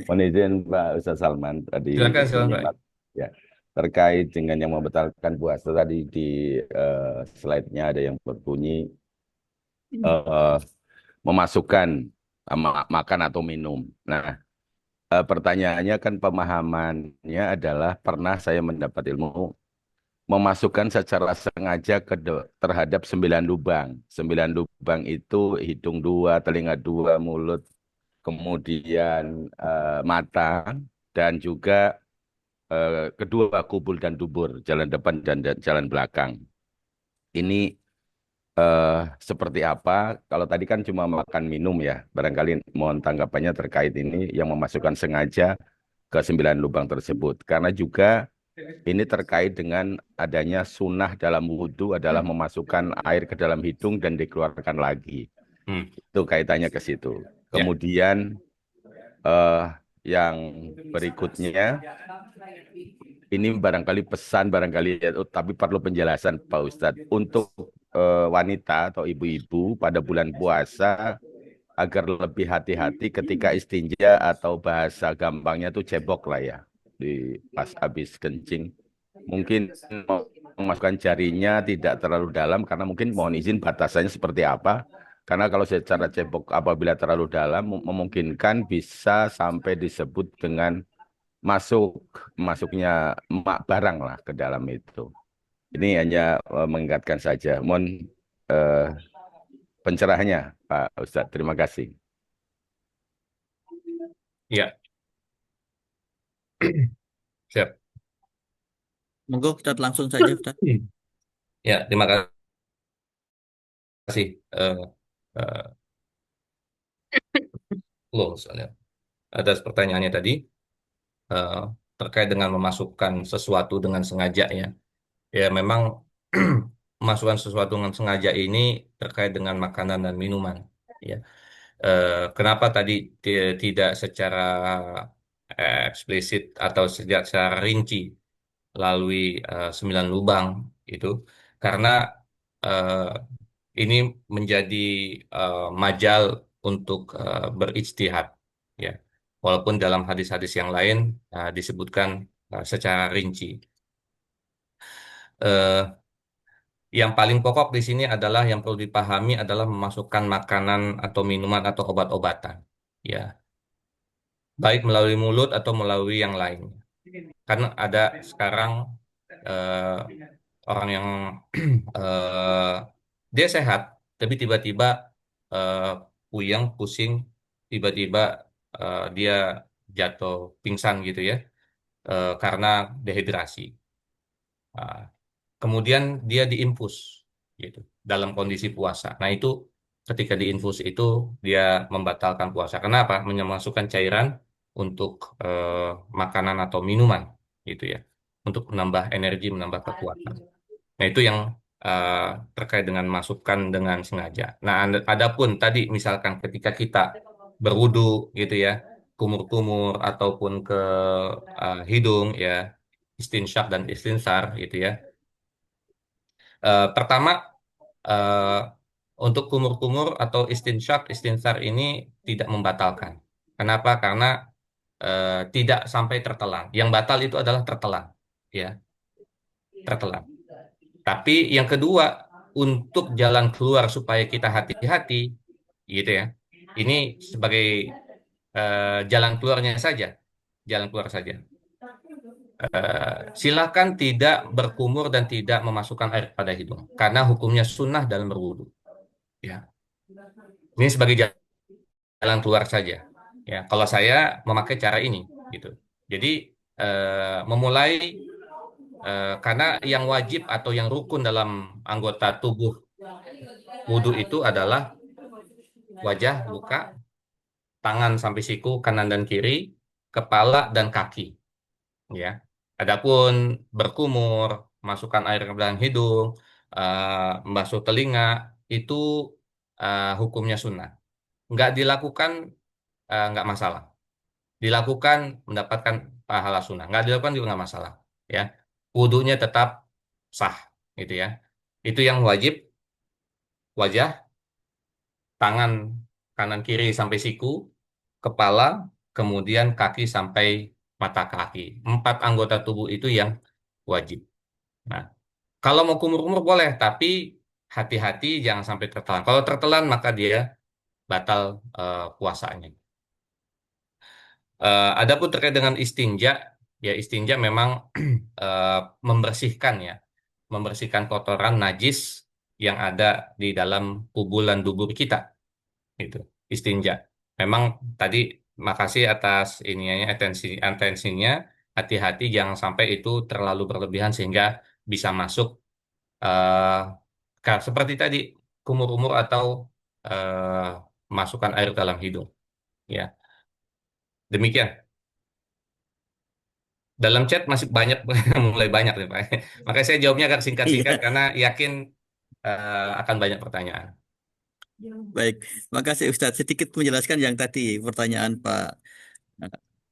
Mohon izin Pak Ustaz Salman tadi Silakan, silakan, Pak. menyimak ya terkait dengan yang membatalkan puasa tadi di slide-nya ada yang berbunyi eh, memasukkan makan atau minum. Nah, pertanyaannya kan pemahamannya adalah pernah saya mendapat ilmu memasukkan secara sengaja terhadap 9 lubang. 9 lubang itu hidung dua, telinga dua, mulut, kemudian mata, dan juga kedua kubul dan dubur, jalan depan dan jalan belakang. Ini eh, seperti apa? Kalau tadi kan cuma makan minum ya, barangkali mohon tanggapannya terkait ini yang memasukkan sengaja ke 9 lubang tersebut. Karena juga ini terkait dengan adanya sunnah dalam wudhu adalah memasukkan air ke dalam hidung dan dikeluarkan lagi. Hmm. Itu kaitannya ke situ. Ya, Kemudian eh, yang berikutnya, ini barangkali pesan, barangkali ya, tapi perlu penjelasan Pak Ustadz. Untuk wanita atau ibu-ibu pada bulan puasa, agar lebih hati-hati ketika istinja atau bahasa gampangnya tuh cebok lah ya. Di pas habis kencing mungkin memasukkan jarinya tidak terlalu dalam karena mungkin mohon izin batasannya seperti apa. Karena kalau secara cebok apabila terlalu dalam memungkinkan bisa sampai disebut dengan masuknya emak barang lah ke dalam itu. Ini hanya mengingatkan saja. Mohon eh, pencerahannya Pak Ustadz. Terima kasih. ya, siap. Monggo, Ustadz langsung saja, Ustadz. Ya, terima kasih. Eh, loh, soalnya atas pertanyaannya tadi. terkait dengan memasukkan sesuatu dengan sengaja ya. Ya memang memasukkan sesuatu dengan sengaja ini terkait dengan makanan dan minuman. Ya. Kenapa tadi tidak secara eksplisit atau secara rinci melalui 9 lubang itu? Karena eh, ini menjadi majal untuk berijtihad, ya. Walaupun dalam hadis-hadis yang lain disebutkan secara rinci. Eh, yang paling pokok di sini adalah yang perlu dipahami adalah memasukkan makanan atau minuman atau obat-obatan, ya, baik melalui mulut atau melalui yang lain. Karena ada sekarang eh, orang yang eh, dia sehat, tapi tiba-tiba eh, puyeng, pusing, tiba-tiba dia jatuh pingsan gitu ya, karena dehidrasi. Ah, kemudian dia diinfus gitu dalam kondisi puasa. Nah, itu ketika diinfus itu dia membatalkan puasa. Kenapa? Memasukkan cairan untuk makanan atau minuman gitu ya. Untuk menambah energi, menambah kekuatan. Nah, itu yang eh, terkait dengan masukkan dengan sengaja. Nah, adapun tadi misalkan ketika kita berwudu gitu ya, kumur-kumur ataupun ke hidung ya, istinsyak dan istinsar gitu ya. Pertama, eh, untuk kumur-kumur atau istinsyak, istinsar ini tidak membatalkan. Kenapa? Karena tidak sampai tertelan. Yang batal itu adalah tertelan, ya, tertelan. Tapi yang kedua, untuk jalan keluar supaya kita hati-hati, gitu ya. Ini sebagai jalan keluarnya saja, jalan keluar saja. Silakan tidak berkumur dan tidak memasukkan air pada hidung, karena hukumnya sunnah dalam berwudu. Ya, ini sebagai jalan keluar saja. Ya, kalau saya memakai cara ini, gitu. Jadi memulai karena yang wajib atau yang rukun dalam anggota tubuh wudu itu adalah wajah, muka, tangan sampai siku kanan dan kiri, kepala dan kaki. Ya, adapun berkumur, masukkan air ke dalam hidung, membasuh telinga itu hukumnya sunnah. Nggak dilakukan nggak masalah. Dilakukan mendapatkan pahala sunnah. Nggak dilakukan juga nggak masalah. Ya, wudhunya tetap sah, gitu ya. Itu yang wajib wajah, tangan kanan kiri sampai siku, kepala, kemudian kaki sampai mata kaki. 4 anggota tubuh itu yang wajib. Nah, kalau mau kumur-kumur boleh, tapi hati-hati jangan sampai tertelan. Kalau tertelan maka dia batal puasanya. Adapun terkait dengan istinja, ya istinja memang eh, membersihkan ya, membersihkan kotoran najis yang ada di dalam kubul dan dubur kita. Itu istinja. Memang tadi makasih atas ininya atensinya, hati-hati jangan sampai itu terlalu berlebihan sehingga bisa masuk eh seperti tadi kumur-kumur atau masukkan air dalam hidung. Ya, demikian. Dalam chat masih banyak, mulai banyak nih Pak. Makanya saya jawabnya agak singkat-singkat Iya, karena yakin akan banyak pertanyaan. baik. Makasih Ustadz. Sedikit menjelaskan yang tadi pertanyaan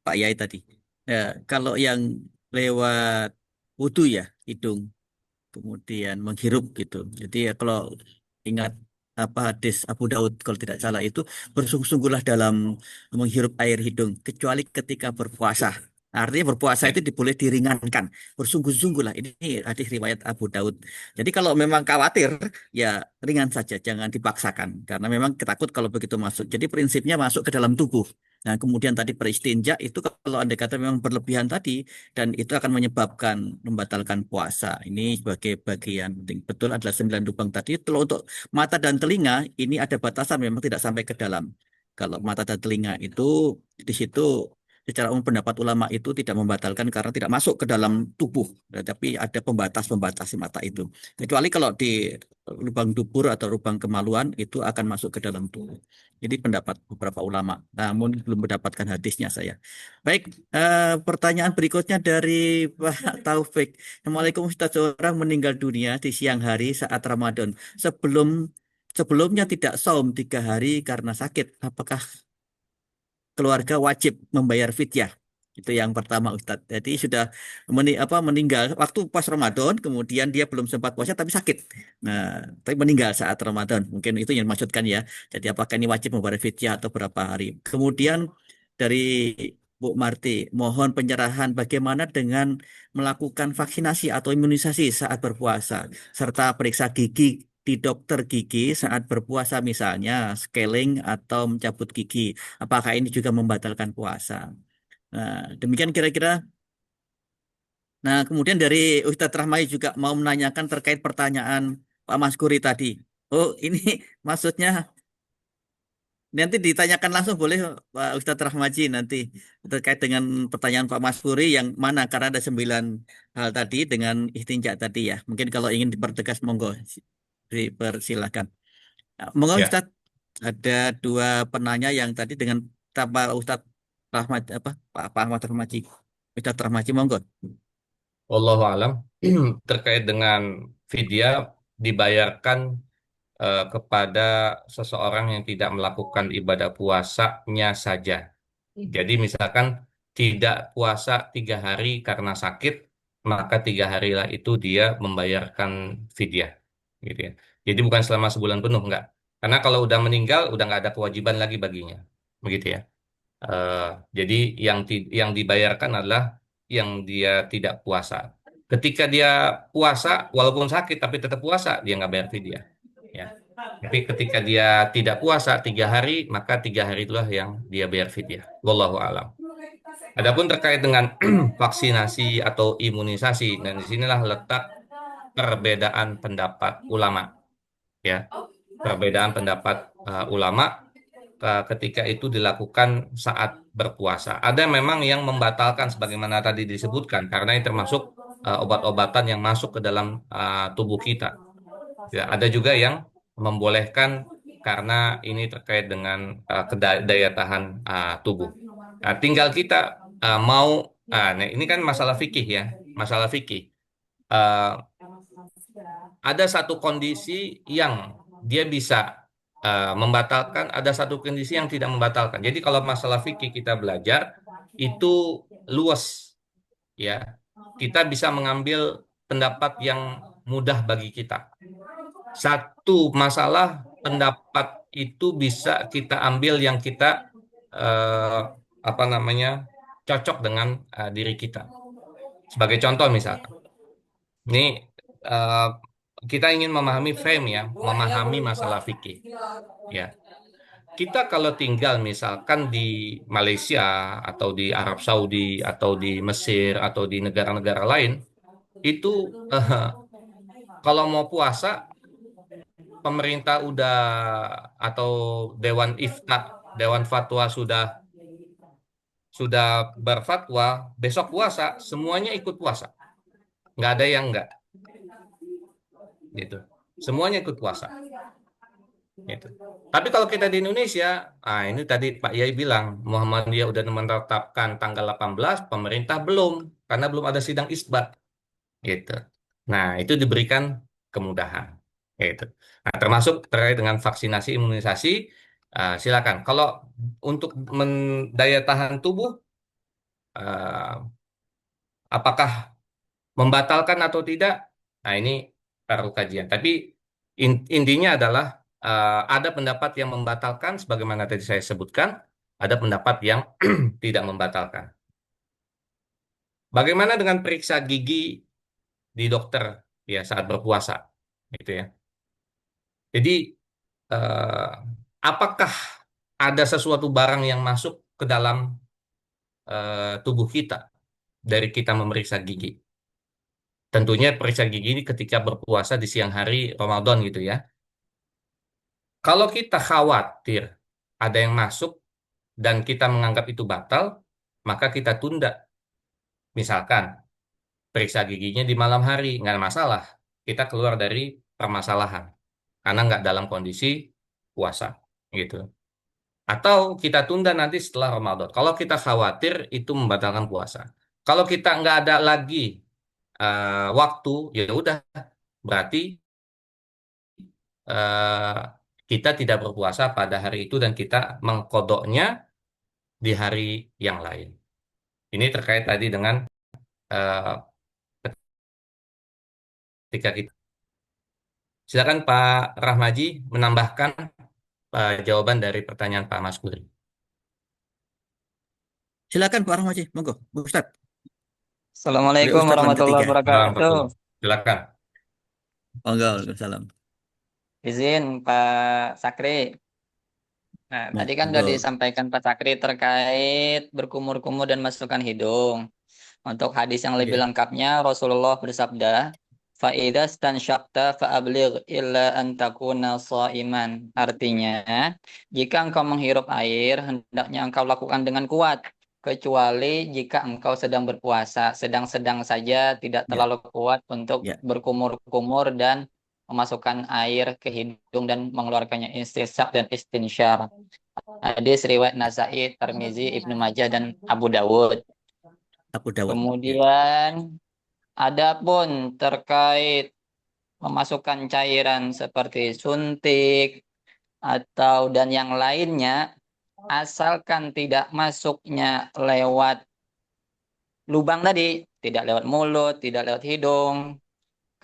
Pak Yai tadi. Ya, kalau yang lewat wudhu ya, hidung, kemudian menghirup gitu. Jadi ya kalau ingat apa hadis Abu Daud kalau tidak salah itu bersungguh-sungguhlah dalam menghirup air hidung kecuali ketika berpuasa. Artinya berpuasa Ya. itu boleh diringankan. Bersungguh-sungguhlah. Ini hadis riwayat Abu Daud. Jadi kalau memang khawatir ya ringan saja, jangan dipaksakan karena memang ketakut kalau begitu masuk. Jadi prinsipnya masuk ke dalam tubuh. Nah, kemudian tadi beristinja itu kalau andai kata memang berlebihan tadi dan itu akan menyebabkan membatalkan puasa. Ini sebagai bagian penting. Betul adalah 9 lubang tadi. Kalau untuk mata dan telinga ini ada batasan memang tidak sampai ke dalam. Kalau mata dan telinga itu di situ secara umum pendapat ulama itu tidak membatalkan karena tidak masuk ke dalam tubuh, tetapi ada pembatas-pembatas di mata itu. Kecuali kalau di lubang dubur atau lubang kemaluan itu akan masuk ke dalam tubuh. Jadi pendapat beberapa ulama. Namun belum mendapatkan hadisnya saya. Baik, pertanyaan berikutnya dari Pak Taufik. Assalamualaikum Ustaz, seorang meninggal dunia di siang hari saat Ramadan. Sebelumnya tidak saum 3 hari karena sakit. Apakah keluarga wajib membayar fidyah? Itu yang pertama Ustadz. Jadi sudah meninggal waktu pas Ramadan, kemudian dia belum sempat puasa tapi sakit. Nah, tapi meninggal saat Ramadan. Mungkin itu yang dimaksudkan ya. Jadi apakah ini wajib membayar fidyah atau berapa hari? Kemudian dari Bu Marti, mohon pencerahan bagaimana dengan melakukan vaksinasi atau imunisasi saat berpuasa, serta periksa gigi di dokter gigi saat berpuasa misalnya scaling atau mencabut gigi. Apakah ini juga membatalkan puasa? Nah, demikian kira-kira. Nah, kemudian dari Ustadz Rahmai juga mau menanyakan terkait pertanyaan Pak Maskuri tadi. Oh, ini maksudnya nanti ditanyakan langsung boleh Pak Ustadz Rahmaji nanti terkait dengan pertanyaan Pak Maskuri yang mana karena ada 9 hal tadi dengan istinja tadi ya. Mungkin kalau ingin dipertegas monggo dipersilahkan. Nah, monggo Ya, Ustadz, ada 2 penanya yang tadi dengan tanpa Ustadz Rahmat apa Pak Ahmad Rahmaji. Ustadz Rahmaji monggo. wallahu alam. Terkait dengan fidyah dibayarkan kepada seseorang yang tidak melakukan ibadah puasanya saja. Jadi misalkan tidak puasa 3 hari karena sakit, maka 3 harilah itu dia membayarkan fidyah, gitu ya. Jadi bukan selama sebulan penuh, enggak. Karena kalau udah meninggal, udah nggak ada kewajiban lagi baginya, begitu ya. Eh, jadi yang dibayarkan adalah yang dia tidak puasa. Ketika dia puasa, walaupun sakit tapi tetap puasa, dia nggak bayar fidyah. Ya. Tapi ketika dia tidak puasa 3 hari, maka 3 hari itulah yang dia bayar fidyah. Wallahu alam. Adapun terkait dengan vaksinasi atau imunisasi, dan disinilah letak perbedaan pendapat ulama. Ya, perbedaan pendapat ulama ketika itu dilakukan saat berpuasa. Ada memang yang membatalkan sebagaimana tadi disebutkan karena ini termasuk obat-obatan yang masuk ke dalam tubuh kita. Ya, ada juga yang membolehkan karena ini terkait dengan daya tahan tubuh. Nah, tinggal kita mau, nah, ini kan masalah fikih ya, masalah fikih. Eh, ada satu kondisi yang dia bisa membatalkan, ada satu kondisi yang tidak membatalkan. Jadi kalau masalah fikih kita belajar itu luas ya. Kita bisa mengambil pendapat yang mudah bagi kita. Satu masalah pendapat itu bisa kita ambil yang kita eh, apa namanya cocok dengan diri kita. Sebagai contoh misalkan, ini eh, kita ingin memahami frame ya, memahami masalah fikih. Ya, kita kalau tinggal misalkan di Malaysia atau di Arab Saudi atau di Mesir atau di negara-negara lain, itu eh, kalau mau puasa pemerintah udah atau Dewan Ifta, Dewan Fatwa sudah berfatwa besok puasa, semuanya ikut puasa. Nggak ada yang nggak, gitu. Semuanya ikut puasa, gitu. Tapi kalau kita di Indonesia, ini tadi Pak Yai bilang Muhammadiyah udah menetapkan tanggal 18, pemerintah belum, karena belum ada sidang isbat, gitu. Nah, itu diberikan kemudahan, gitu. Nah, termasuk terkait dengan vaksinasi, imunisasi, silakan. Kalau untuk daya tahan tubuh, eh, apakah membatalkan atau tidak? Nah, ini perlu kajian. Tapi intinya adalah ada pendapat yang membatalkan, sebagaimana tadi saya sebutkan, ada pendapat yang tidak membatalkan. Bagaimana dengan periksa gigi di dokter ya saat berpuasa, gitu ya. Jadi eh, apakah ada sesuatu barang yang masuk ke dalam tubuh kita dari kita memeriksa gigi? Tentunya periksa gigi ini ketika berpuasa di siang hari Ramadan gitu ya. Kalau kita khawatir ada yang masuk dan kita menganggap itu batal, maka kita tunda. Misalkan periksa giginya di malam hari, nggak masalah. Kita keluar dari permasalahan karena nggak dalam kondisi puasa gitu. Atau kita tunda nanti setelah Ramadan. Kalau kita khawatir itu membatalkan puasa. Kalau kita nggak ada lagi waktu, ya udah berarti eh, kita tidak berpuasa pada hari itu dan kita mengkodoknya di hari yang lain. Ini terkait tadi dengan eh, ketika kita. Silakan Pak Rahmaji menambahkan jawaban dari pertanyaan Pak Mas Guri. Silakan Pak Rahmaji, monggo, Bu Ustadz. Beliau Assalamualaikum Ustadz lanjut warahmatullahi ketiga. wabarakatuh. Warahmatullah. Silakan. Monggo, Waalaikumsalam. Izin Pak Sakri. Nah, tadi kan sudah Monggo. disampaikan Pak Sakri terkait berkumur-kumur dan masukkan hidung. Untuk hadis yang lebih Iya. lengkapnya, Rasulullah bersabda, "Fa'idha stansyaqqta fa'abligh illa an takuna sha'iman." Artinya, jika engkau menghirup air, hendaknya engkau lakukan dengan kuat. Kecuali jika engkau sedang berpuasa, sedang-sedang saja, tidak Ya. terlalu kuat untuk Ya. berkumur-kumur dan memasukkan air ke hidung dan mengeluarkannya istinsyaq dan istinsyar. Hadis riwayat Nasai, Tirmizi, Ibnu Majah dan Abu Dawud. Abu Dawud. Ya. Kemudian adapun terkait memasukkan cairan seperti suntik atau dan yang lainnya, asalkan tidak masuknya lewat lubang tadi, tidak lewat mulut, tidak lewat hidung.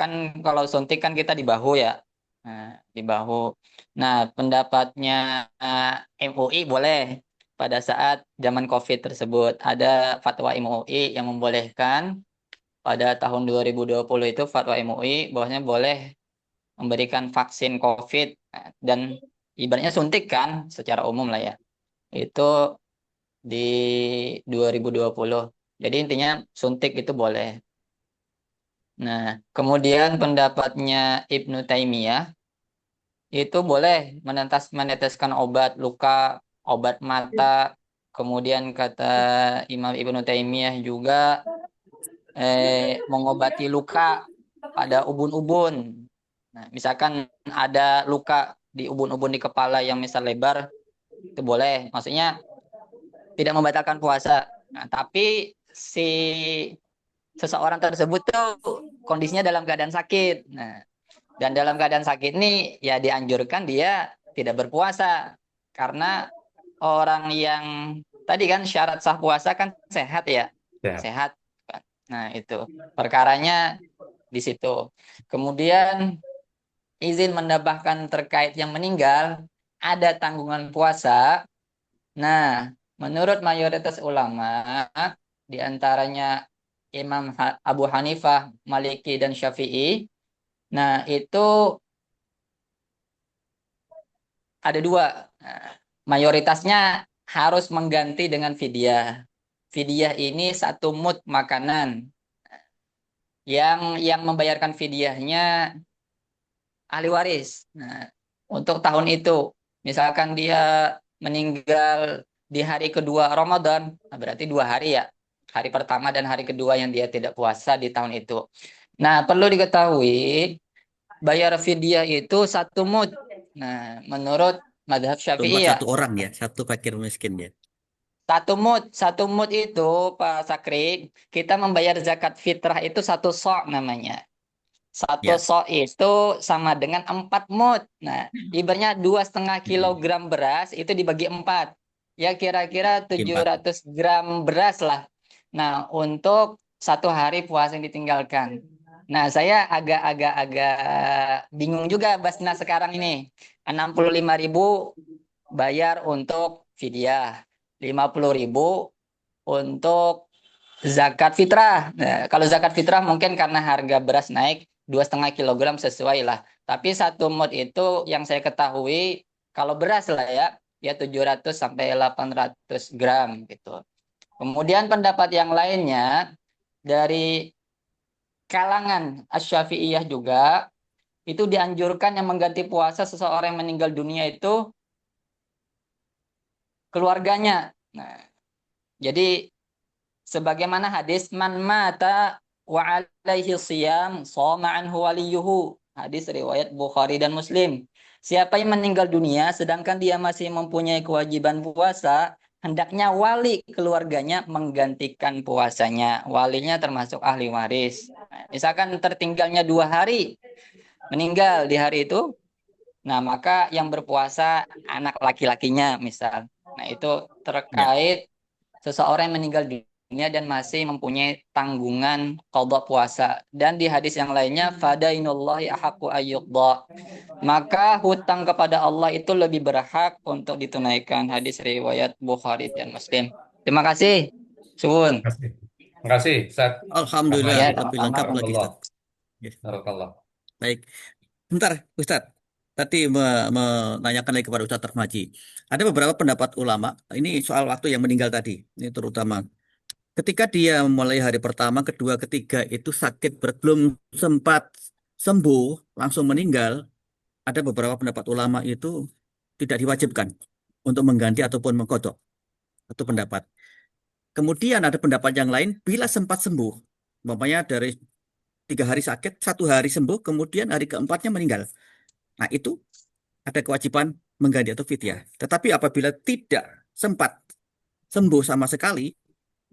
Kan kalau suntik kan kita di bahu ya. Nah, di bahu. Nah, pendapatnya MUI boleh pada saat zaman COVID tersebut. Ada fatwa MUI yang membolehkan pada tahun 2020 itu fatwa MUI bahwasanya boleh memberikan vaksin COVID. Nah, dan ibaratnya suntik kan secara umum lah ya. Itu di 2020. Jadi intinya suntik itu boleh. Nah, kemudian pendapatnya Ibnu Taimiyah itu boleh meneteskan obat luka, obat mata. Kemudian kata Imam Ibnu Taimiyah juga mengobati luka pada ubun-ubun. Nah, misalkan ada luka di ubun-ubun di kepala yang misal lebar, itu boleh. Maksudnya tidak membatalkan puasa. Nah, tapi si seseorang tersebut tuh kondisinya dalam keadaan sakit. Nah, dan dalam keadaan sakit ini ya dianjurkan dia tidak berpuasa karena orang yang tadi kan syarat sah puasa kan sehat ya, Ya. sehat. Nah, itu perkaranya di situ. Kemudian izin menambahkan terkait yang meninggal, ada tanggungan puasa. Nah, menurut mayoritas ulama, di antaranya Imam Abu Hanifah, Maliki, dan Syafi'i, nah itu ada dua. Nah, mayoritasnya harus mengganti dengan fidyah. Fidyah ini satu mud makanan. Yang membayarkan fidyahnya ahli waris. Nah, untuk tahun itu, misalkan dia meninggal di hari kedua Ramadan, nah berarti 2 hari ya. Hari pertama dan hari kedua yang dia tidak puasa di tahun itu. Nah, perlu diketahui, bayar fidyah itu satu mud. Nah, menurut madhab Tempat Syafi'i ya, satu orang ya, satu fakir miskin ya. satu mud itu Pak Sakri, kita membayar zakat fitrah itu satu sok namanya. Satu Ya. sok itu sama dengan 4 mud. Nah, ibaratnya 2,5 kilogram beras itu dibagi 4. Ya kira-kira Empat. 700 gram beras lah. Nah, untuk 1 hari puasa yang ditinggalkan. Nah, saya agak bingung juga Basna sekarang ini. 65.000 bayar untuk fidyah. 50.000 untuk zakat fitrah. Nah, kalau zakat fitrah mungkin karena harga beras naik 2,5 kilogram sesuai lah. Tapi satu mud itu yang saya ketahui kalau beras lah ya 700 sampai 800 gram gitu. Kemudian pendapat yang lainnya dari kalangan Asy-Syafi'iyah juga itu dianjurkan yang mengganti puasa seseorang yang meninggal dunia itu keluarganya. Nah, jadi Sebagaimana hadis man mata wa alaihi siyam shoma anhu waliyuhu. Hadis riwayat Bukhari dan Muslim. Siapa yang meninggal dunia sedangkan dia masih mempunyai kewajiban puasa, hendaknya wali keluarganya menggantikan puasanya. Walinya termasuk ahli waris. Misalkan tertinggalnya 2 hari, meninggal di hari itu, nah maka yang berpuasa anak laki-lakinya misal. Nah itu Ya, terkait seseorang yang meninggal dunia dan masih mempunyai tanggungan qada puasa. Dan di hadis yang lainnya, fadainullahi ahaqqu ayyuqda. Maka hutang kepada Allah itu lebih berhak untuk ditunaikan. Hadis riwayat Bukhari dan Muslim. Terima kasih. Suwun. Terima kasih, Ustaz Alhamdulillah Ya, Rahmaji. lebih sama-sama. lengkap lagi Barakallah. Ustaz. Ya, Barakallah. baik. Bentar, Ustaz. Tadi menanyakan lagi kepada Ustaz Rahmaji. Ada beberapa pendapat ulama, ini soal waktu yang meninggal tadi, ini terutama. Ketika dia mulai hari pertama, kedua, ketiga itu sakit belum sempat sembuh, langsung meninggal, ada beberapa pendapat ulama itu tidak diwajibkan untuk mengganti ataupun mengkodok. Itu pendapat. Kemudian ada pendapat yang lain, bila sempat sembuh, umpamanya dari 3 hari sakit, 1 hari sembuh, kemudian hari keempatnya meninggal. Nah itu ada kewajiban mengganti atau fidyah. Tetapi apabila tidak sempat sembuh sama sekali,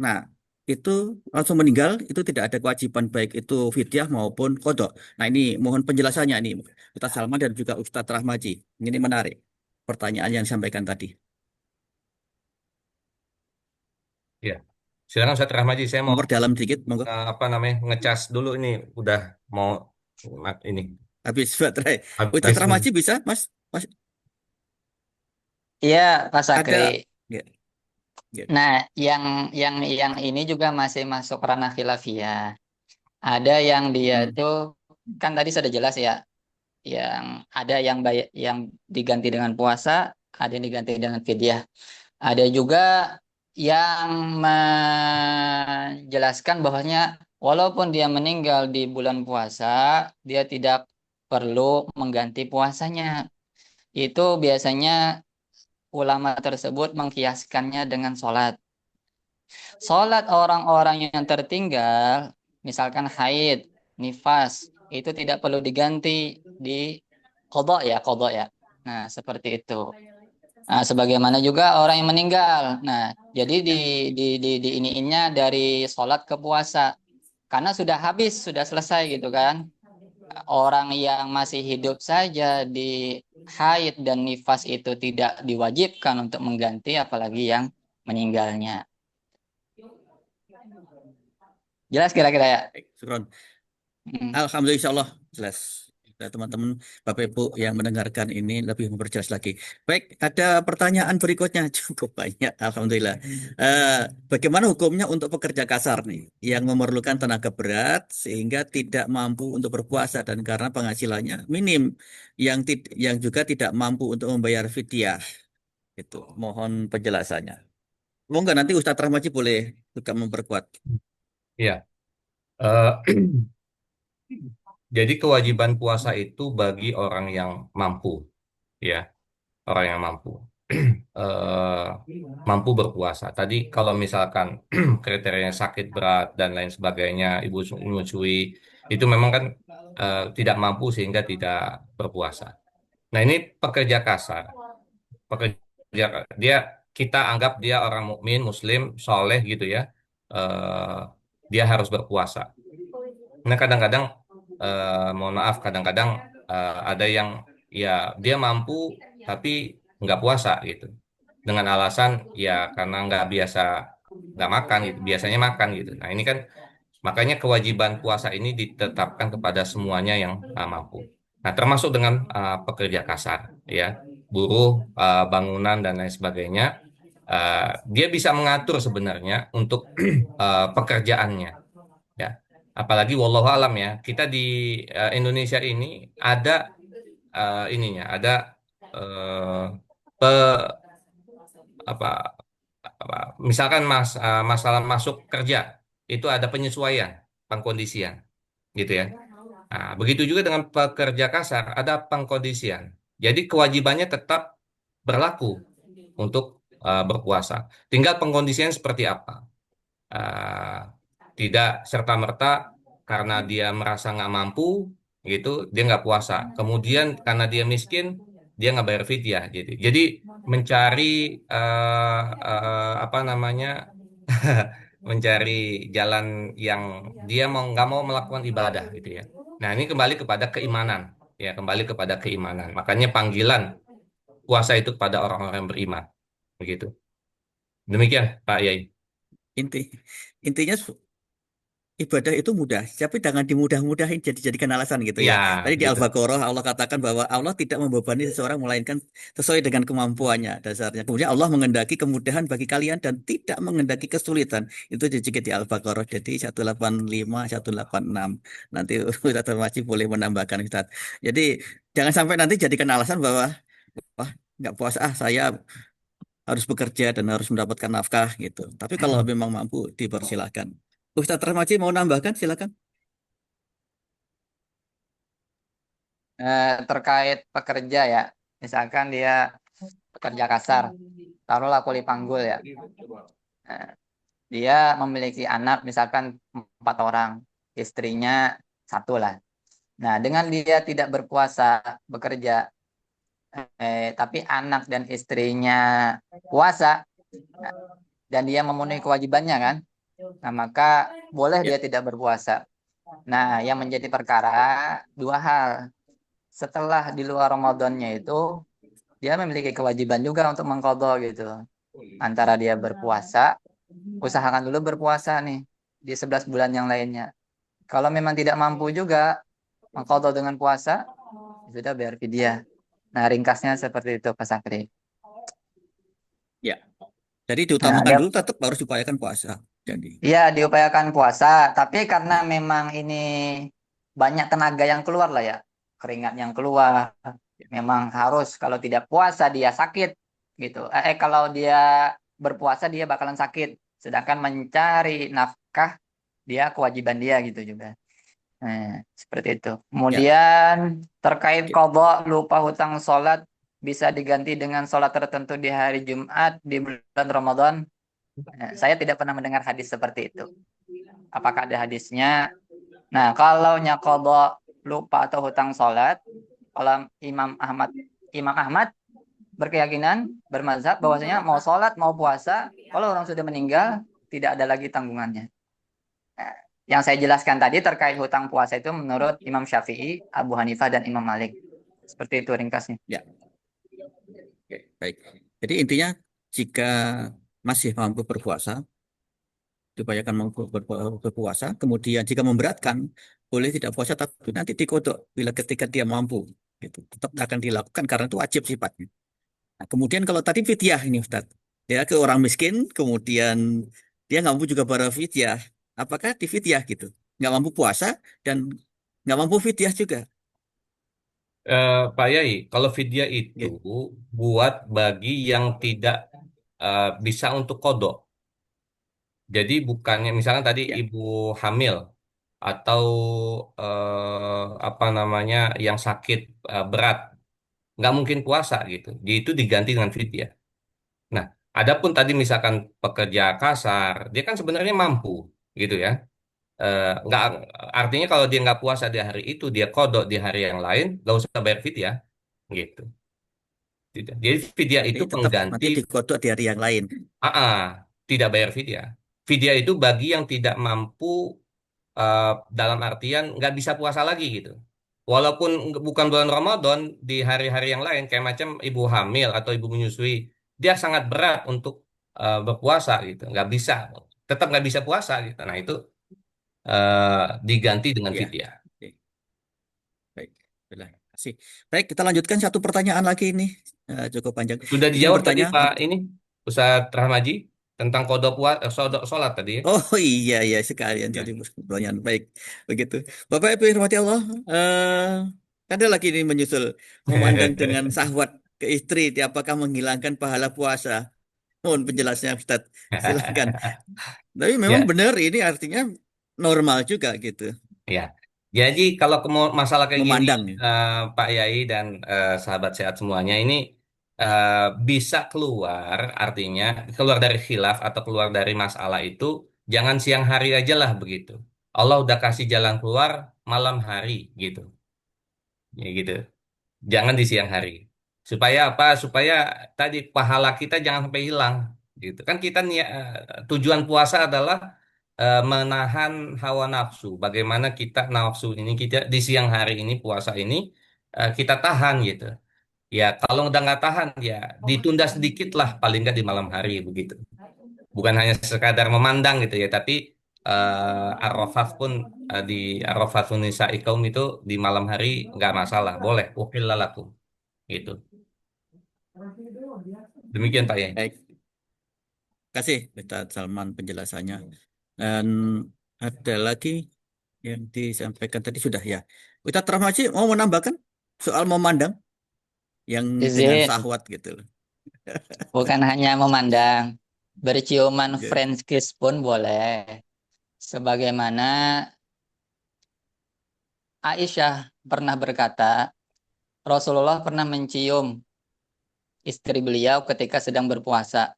nah itu langsung meninggal, itu tidak ada kewajiban baik itu fidyah maupun kodok. Nah ini mohon penjelasannya ini Ustaz Salman dan juga Ustaz Rahmaji. Ini menarik pertanyaan yang disampaikan tadi. Ya. Silakan Ustaz Rahmaji, saya mau Memperdalam sedikit, monggo. apa namanya ngecas dulu ini udah mau ini Habis baterai. Ustaz habis nih. Rahmaji bisa, Mas? Mas Iya, Pak Sakri. ada? Ya, ya. Nah, yang ini juga masih masuk ranah khilafiyah. Ada yang dia Hmm. tuh kan tadi sudah jelas ya, yang ada yang yang diganti dengan puasa, ada yang diganti dengan fidyah. Ada juga yang menjelaskan bahwasanya walaupun dia meninggal di bulan puasa, dia tidak perlu mengganti puasanya. Itu biasanya ulama tersebut mengkiaskannya dengan sholat. Sholat orang-orang yang tertinggal, misalkan haid, nifas, itu tidak perlu diganti di kodok ya. Nah, seperti itu. Nah, sebagaimana juga orang yang meninggal. Nah, jadi di iniinnya dari sholat ke puasa. Karena sudah habis, sudah selesai gitu kan. Orang yang masih hidup saja di haid dan nifas itu tidak diwajibkan untuk mengganti, apalagi yang meninggalnya. Jelas kira-kira ya? Baik, syukron. Hmm. Alhamdulillah, insya Allah jelas. Nah, teman-teman, Bapak Ibu yang mendengarkan ini lebih memperjelas lagi. Baik, ada pertanyaan berikutnya cukup banyak. Alhamdulillah. Bagaimana hukumnya untuk pekerja kasar nih, yang memerlukan tenaga berat sehingga tidak mampu untuk berpuasa dan karena penghasilannya minim, yang juga tidak mampu untuk membayar fidyah. Itu, mohon penjelasannya. Monggo nanti Ustadz Rahmaji boleh juga memperkuat. Ya. Eh, jadi kewajiban puasa itu bagi orang yang mampu, ya, orang yang mampu. eh, Mampu berpuasa. Tadi kalau misalkan kriterianya sakit berat dan lain sebagainya, ibu menyusui, itu memang kan tidak mampu sehingga tidak berpuasa. Nah ini pekerja kasar, pekerja dia kita anggap dia orang mukmin, muslim, soleh gitu ya. Eh, Dia harus berpuasa. Nah kadang-kadang, mohon maaf, kadang-kadang ada yang ya dia mampu tapi nggak puasa gitu dengan alasan ya karena nggak biasa nggak makan gitu, biasanya makan gitu. Nah ini kan makanya kewajiban puasa ini ditetapkan kepada semuanya yang mampu. Nah termasuk dengan pekerja kasar, ya, buruh, bangunan dan lain sebagainya. Dia bisa mengatur sebenarnya untuk pekerjaannya, ya. Apalagi wallahu alam ya, kita di Indonesia ini ada ininya, ada eh, pe- apa apa misalkan masalah masuk kerja itu ada penyesuaian, pengkondisian gitu ya. Nah, begitu juga dengan pekerja kasar ada pengkondisian. Jadi kewajibannya tetap berlaku untuk berpuasa. Tinggal pengkondisian seperti apa. eh, tidak serta-merta karena dia merasa nggak mampu gitu dia nggak puasa. Kemudian karena dia miskin dia nggak bayar fidyah. Jadi mencari apa namanya mencari jalan yang dia mau nggak mau melakukan ibadah gitu ya. Nah ini kembali kepada keimanan ya kembali kepada keimanan. Makanya panggilan puasa itu kepada orang-orang yang beriman begitu. Demikian Pak Yai. Inti intinya ibadah itu mudah, tapi jangan dimudah-mudahin jadikan alasan gitu ya. Ya Tadi di gitu. Al-Baqarah Allah katakan bahwa Allah tidak membebani seseorang melainkan sesuai dengan kemampuannya dasarnya. Kemudian Allah mengendaki kemudahan bagi kalian dan tidak mengendaki kesulitan. Itu juga di Al-Baqarah. Jadi 185, 186. Nanti Ustaz Masih boleh menambahkan Ustaz. Jadi jangan sampai nanti jadikan alasan bahwa wah nggak puasa saya harus bekerja dan harus mendapatkan nafkah gitu. Tapi kalau memang mampu dipersilahkan. Ustaz Rahmaji mau nambahkan silakan. Terkait pekerja ya, misalkan dia pekerja kasar, taruhlah kuli panggul ya. Eh, Dia memiliki anak misalkan 4 orang, istrinya satu lah. Nah, dengan dia tidak berpuasa, bekerja, tapi anak dan istrinya puasa, dan dia memenuhi kewajibannya kan, nah maka boleh Ya, dia tidak berpuasa. Nah, yang menjadi perkara dua hal. Setelah di luar Ramadannya itu, dia memiliki kewajiban juga untuk mengqadha gitu. Antara dia berpuasa, usahakan dulu berpuasa nih di 11 bulan yang lainnya. Kalau memang tidak mampu juga mengqadha dengan puasa, sudah bayar fidyah. Nah, ringkasnya seperti itu Pak Sakri. ya. Jadi Nah, diutamakan ada dulu tetap harus diupayakan puasa. Jadi, ya diupayakan puasa, tapi karena memang ini banyak tenaga yang keluar lah ya, keringat yang keluar, memang harus kalau tidak puasa dia sakit gitu. Kalau dia berpuasa dia bakalan sakit, sedangkan mencari nafkah dia kewajiban dia gitu juga. Seperti itu. ya. Kemudian terkait Oke. qadha lupa hutang sholat bisa diganti dengan sholat tertentu di hari Jumat di bulan Ramadan. Saya tidak pernah mendengar hadis seperti itu. Apakah ada hadisnya? Nah, kalau qadha lupa atau hutang sholat, kalau Imam Ahmad berkeyakinan bermazhab bahwasanya mau sholat mau puasa, kalau orang sudah meninggal tidak ada lagi tanggungannya. Nah, yang saya jelaskan tadi terkait hutang puasa itu menurut Imam Syafi'i, Abu Hanifah dan Imam Malik. Seperti itu ringkasnya. Ya, oke, baik. Jadi intinya jika masih mampu berpuasa, diupayakan mampu berpuasa. Kemudian jika memberatkan, boleh tidak puasa tapi nanti dikodok bila ketika dia mampu. Gitu. Tetap akan dilakukan karena itu wajib sifatnya. Nah, kemudian kalau tadi fidyah ini Ustaz, dia ke orang miskin, kemudian dia nggak mampu juga bayar fidyah. Apakah di fidyah gitu? Nggak mampu puasa dan nggak mampu fidyah juga. Pak Yai, kalau fidyah itu Gitu. buat bagi yang tidak bisa untuk kodok. Jadi bukannya misalnya tadi Ya, ibu hamil atau apa namanya yang sakit berat, nggak mungkin puasa gitu. Dia itu diganti dengan fidyah. Nah, adapun tadi misalkan pekerja kasar, dia kan sebenarnya mampu gitu ya. Nggak artinya kalau dia nggak puasa di hari itu, dia kodok di hari yang lain, nggak usah bayar fidyah gitu. Tidak. Jadi fidyah jadi itu tetap pengganti nanti dikodok di hari yang lain. AA, tidak bayar fidyah. Fidyah itu bagi yang tidak mampu eh, dalam artian nggak bisa puasa lagi gitu. Walaupun bukan bulan Ramadan, di hari-hari yang lain kayak macam ibu hamil atau ibu menyusui, dia sangat berat untuk berpuasa gitu, nggak bisa, tetap nggak bisa puasa gitu. Nah itu diganti dengan Ya, fidyah. oke, baik. Terima kasih. Baik, kita lanjutkan satu pertanyaan lagi ini. Cukup panjang. Sudah Izin dijawab tadi bertanya. Pak ini Ustadz Rahmaji tentang kodok sholat tadi ya. Oh iya iya sekalian Ya. tadi pertanyaan baik begitu. Bapak Ibu yang dirahmati Allah, ada lagi ini menyusul memandang dengan syahwat ke istri, apakah menghilangkan pahala puasa? Mohon penjelasannya Ustaz. Silakan. Tapi memang Ya, benar ini artinya normal juga gitu. ya. Jadi kalau masalah kayak gini, Memandang. Pak Yai dan sahabat sehat semuanya ini eh, bisa keluar, artinya keluar dari khilaf atau keluar dari masalah itu Jangan siang hari aja lah begitu. Allah udah kasih jalan keluar malam hari gitu. Ya gitu. Jangan di siang hari. Supaya apa? Supaya tadi pahala kita jangan sampai hilang gitu. Kan kita tujuan puasa adalah menahan hawa nafsu. Bagaimana kita nafsu ini kita di siang hari ini puasa ini kita tahan gitu. Ya kalau udah nggak tahan ya ditunda sedikit lah paling nggak di malam hari begitu. Bukan hanya sekadar memandang gitu ya, tapi Arafah pun di Arafathun Nisa'i kaum itu di malam hari nggak masalah, boleh. Uhilla lakum gitu. Demikian Pak ya. Baik, kasih Ustadz Salman penjelasannya. Dan ada lagi yang disampaikan tadi sudah ya. Ustadz Rahmaji mau menambahkan soal memandang yang dengan Izin, syahwat gitu loh. bukan hanya memandang, berciuman Ya. French kiss pun boleh. Sebagaimana Aisyah pernah berkata, Rasulullah pernah mencium istri beliau ketika sedang berpuasa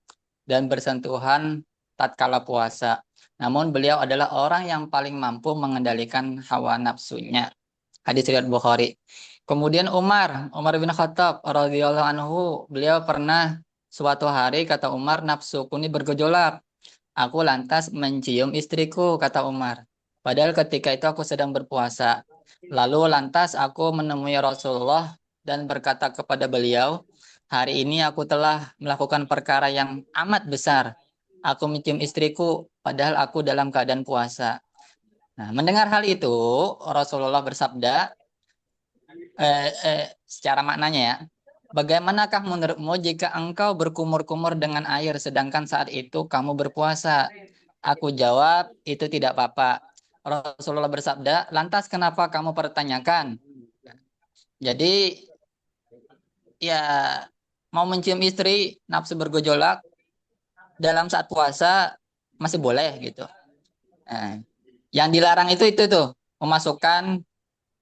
dan bersentuhan tatkala puasa. Namun beliau adalah orang yang paling mampu mengendalikan hawa nafsunya. Hadis riwayat Bukhari. Kemudian Umar bin Khattab radhiyallahu anhu, beliau pernah suatu hari kata Umar, nafsuku ini bergejolak. Aku lantas mencium istriku, kata Umar. Padahal ketika itu aku sedang berpuasa. Lalu lantas aku menemui Rasulullah dan berkata kepada beliau, hari ini aku telah melakukan perkara yang amat besar. Aku mencium istriku padahal aku dalam keadaan puasa. Nah, mendengar hal itu, Rasulullah bersabda, secara maknanya ya, bagaimanakah menurutmu jika engkau berkumur-kumur dengan air sedangkan saat itu kamu berpuasa? Aku jawab, itu tidak apa-apa. Rasulullah bersabda, lantas kenapa kamu pertanyakan? Jadi ya mau mencium istri, nafsu bergejolak dalam saat puasa masih boleh gitu. Nah, yang dilarang itu tuh memasukkan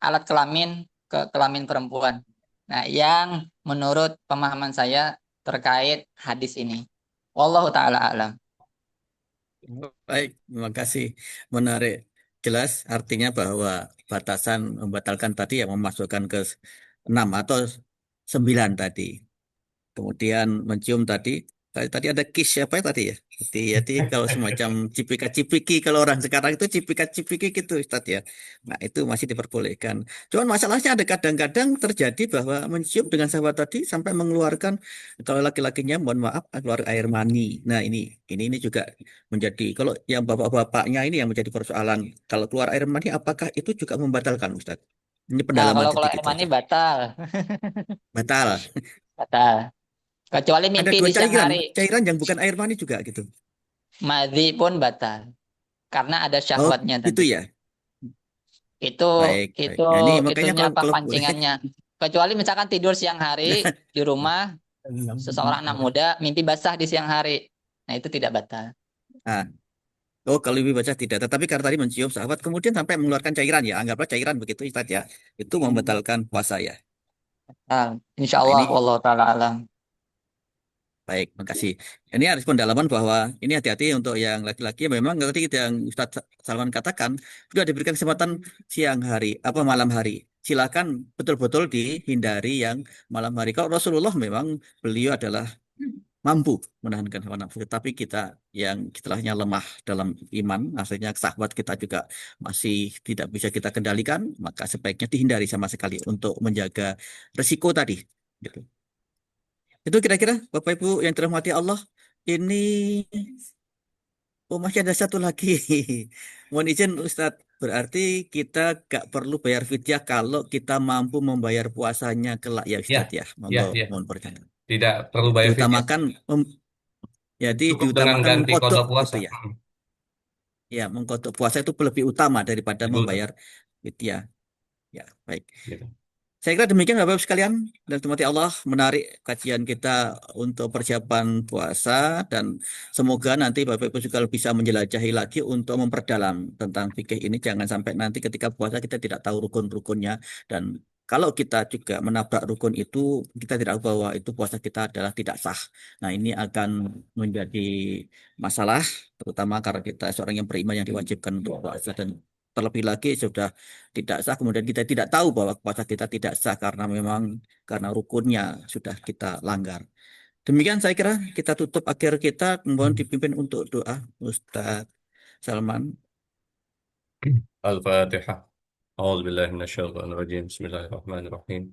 alat kelamin ke kelamin perempuan. Nah, yang menurut pemahaman saya terkait hadis ini. Wallahu taala alam. Baik, terima kasih. Menarik. Jelas artinya bahwa batasan membatalkan tadi yang memasukkan ke 6 atau 9 tadi. Kemudian mencium tadi, tadi ada kiss apa ya tadi ya? Jadi kalau semacam cipika-cipiki, kalau orang sekarang itu cipika-cipiki gitu Ustaz ya. Nah itu masih diperbolehkan. Cuman masalahnya ada kadang-kadang terjadi bahwa mencium dengan sahabat tadi sampai mengeluarkan, kalau laki-lakinya mohon maaf keluar air mani. Nah ini juga menjadi, kalau yang bapak-bapaknya ini yang menjadi persoalan. Kalau keluar air mani apakah itu juga membatalkan Ustaz? Ini Nah, pendalaman kalau sedikit air mani saja. batal. Batal. Batal. Kecuali Ada mimpi dua di siang cairan, hari. cairan yang bukan air mani juga gitu. Madhi pun batal. Karena ada Oh, syahwatnya gitu tadi. ya. Itu Baik, baik. itu Ya, ini makanya itunya kalau apa kalau boleh. pancingannya. Kecuali misalkan tidur siang hari di rumah seseorang anak muda mimpi basah di siang hari. Nah, itu tidak batal. Nah, oh kalau lebih baca tidak. Tetapi karena tadi mencium sahabat, kemudian sampai mengeluarkan cairan ya. Anggaplah cairan begitu Ustaz ya. Itu membatalkan puasa ya. Ah, insya Nah, Allah, ini wallahu taala alam. baik, makasih. Ini harus pendalaman bahwa ini hati-hati untuk yang laki-laki. Memang tadi yang Ustaz Salman katakan, sudah diberikan kesempatan siang hari, apa malam hari. Silakan betul-betul dihindari yang malam hari. Kalau Rasulullah memang beliau adalah mampu menahankan hawa nafsu. Tapi kita yang istilahnya lemah dalam iman, akhirnya sahabat kita juga masih tidak bisa kita kendalikan, maka sebaiknya dihindari sama sekali untuk menjaga resiko tadi. Gitu. Itu kira-kira Bapak Ibu yang dirahmati Allah, ini oh masih ada satu lagi. Mohon izin Ustadz, berarti kita gak perlu bayar fidyah kalau kita mampu membayar puasanya kelak ya Ya, Ustadz ya. ya, Monggo, ya. mohon berkenan. Tidak perlu Ya, bayar fidyah. diutamakan jadi Cukup dengan diutamakan ganti mengkodok kodok gitu puasa. ya. Ya, mengkodok puasa itu lebih utama daripada Lebih utama. membayar fidyah. Ya, baik. Gitu. Saya kira demikian Bapak Ibu sekalian dan terima Allah menarik kajian kita untuk persiapan puasa dan semoga nanti Bapak Ibu juga bisa menjelajahi lagi untuk memperdalam tentang fikih ini, jangan sampai nanti ketika puasa kita tidak tahu rukun-rukunnya dan Kalau kita juga menabrak rukun itu, kita tidak tahu bahwa itu puasa kita adalah tidak sah. Nah, ini akan menjadi masalah, terutama karena kita seorang yang beriman yang diwajibkan untuk puasa dan terlebih lagi sudah tidak sah, kemudian kita tidak tahu bahwa puasa kita tidak sah karena memang karena rukunnya sudah kita langgar. Demikian saya kira kita tutup akhir kita, mohon dipimpin untuk doa Ustaz Salman. الفاتحة. أعوذ بالله من الشيطان الرجيم. بسم الله الرحمن الرحيم.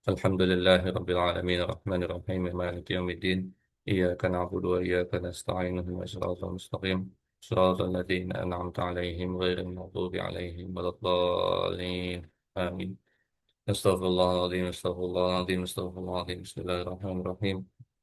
الحمد لله رب العالمين الرحمن الرحيم مالك يوم الدين. إياك نعبد وإياك نستعين اهدنا الصراط المستقيم صراط الذين أنعمت عليهم غير المغضوب عليهم ولا الضالين آمين. أستغفر الله العظيم أستغفر الله العظيم أستغفر الله العظيم. بسم الله الرحمن الرحيم.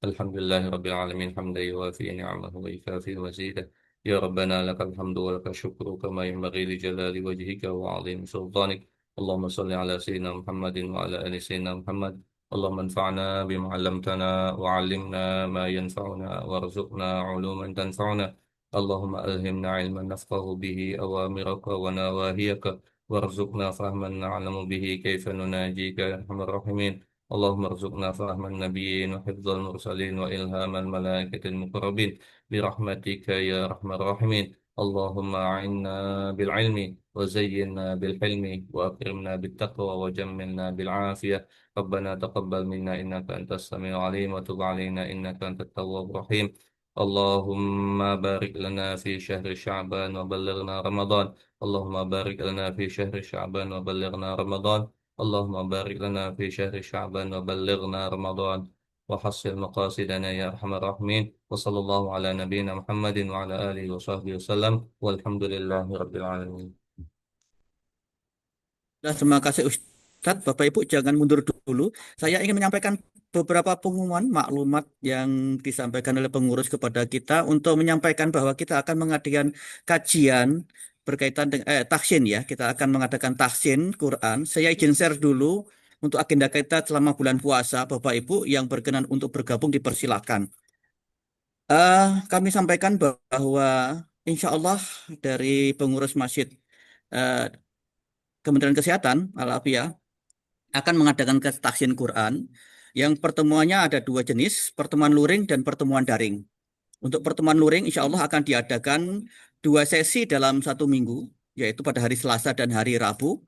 الحمد لله رب العالمين حمدا يوافي نعمه ويكافئ مزيده. يا ربنا لك الحمد ولك الشكر كما ينبغي لجلال وجهك وعظيم سلطانك. اللهم صل على سيدنا محمد وعلى آل سيدنا محمد. اللهم انفعنا بما علمتنا وعلمنا ما ينفعنا وارزقنا علوما تنفعنا. اللهم ألهمنا علما نفقه به أوامرك ونواهيك وارزقنا فهما نعلم به كيف نناجيك يا أرحم الراحمين. اللهم ارزقنا فهم النبيين وحفظ المرسلين وإلهام الملائكة المقربين برحمتك يا أرحم الراحمين. اللهم أعنا بالعلم وزينا بالحلم وأكرمنا بالتقوى وجملنا بالعافية. ربنا تقبل منا إنك أنت السميع العليم وتب علينا إنك أنت التواب الرحيم. اللهم بارك لنا في شهر شعبان وبلغنا رمضان. اللهم بارك لنا في شهر شعبان وبلغنا رمضان. اللهم بارك لنا في شهر شعبان وبلغنا رمضان وحصل مقاصدنا يا أرحم الراحمين. وصلى الله على نبينا محمد وعلى آله وصحبه وسلم والحمد لله رب العالمين. Nah, terima kasih Ustadz. Bapak Ibu jangan mundur dulu. Saya ingin menyampaikan beberapa pengumuman maklumat yang disampaikan oleh pengurus kepada kita untuk menyampaikan bahwa kita akan mengadakan kajian berkaitan dengan tahsin ya. Kita akan mengadakan tahsin Quran. Saya izin share dulu untuk agenda kita selama bulan puasa. Bapak Ibu yang berkenan untuk bergabung dipersilakan. Kami sampaikan bahwa insya Allah dari pengurus masjid eh, Kementerian Kesehatan Al-Afiyah akan mengadakan tahsin Quran yang pertemuannya ada dua jenis, pertemuan luring dan pertemuan daring. Untuk pertemuan luring, insya Allah akan diadakan dua sesi dalam satu minggu, yaitu pada hari Selasa dan hari Rabu.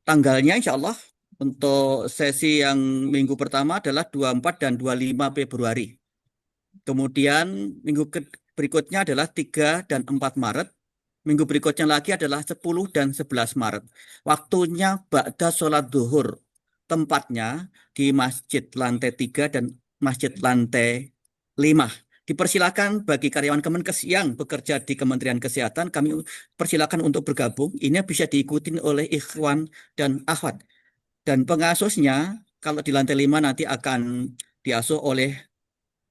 Tanggalnya insya Allah untuk sesi yang minggu pertama adalah 24 dan 25 Februari. Kemudian berikutnya adalah 3 dan 4 Maret. Minggu berikutnya lagi adalah 10 dan 11 Maret. Waktunya ba'da sholat zuhur. Tempatnya di Masjid Lantai 3 dan Masjid Lantai 5. Dipersilakan bagi karyawan Kemenkes yang bekerja di Kementerian Kesehatan, kami persilakan untuk bergabung. Ini bisa diikuti oleh ikhwan dan akhwat. Dan pengasuhnya, kalau di lantai 5 nanti akan diasuh oleh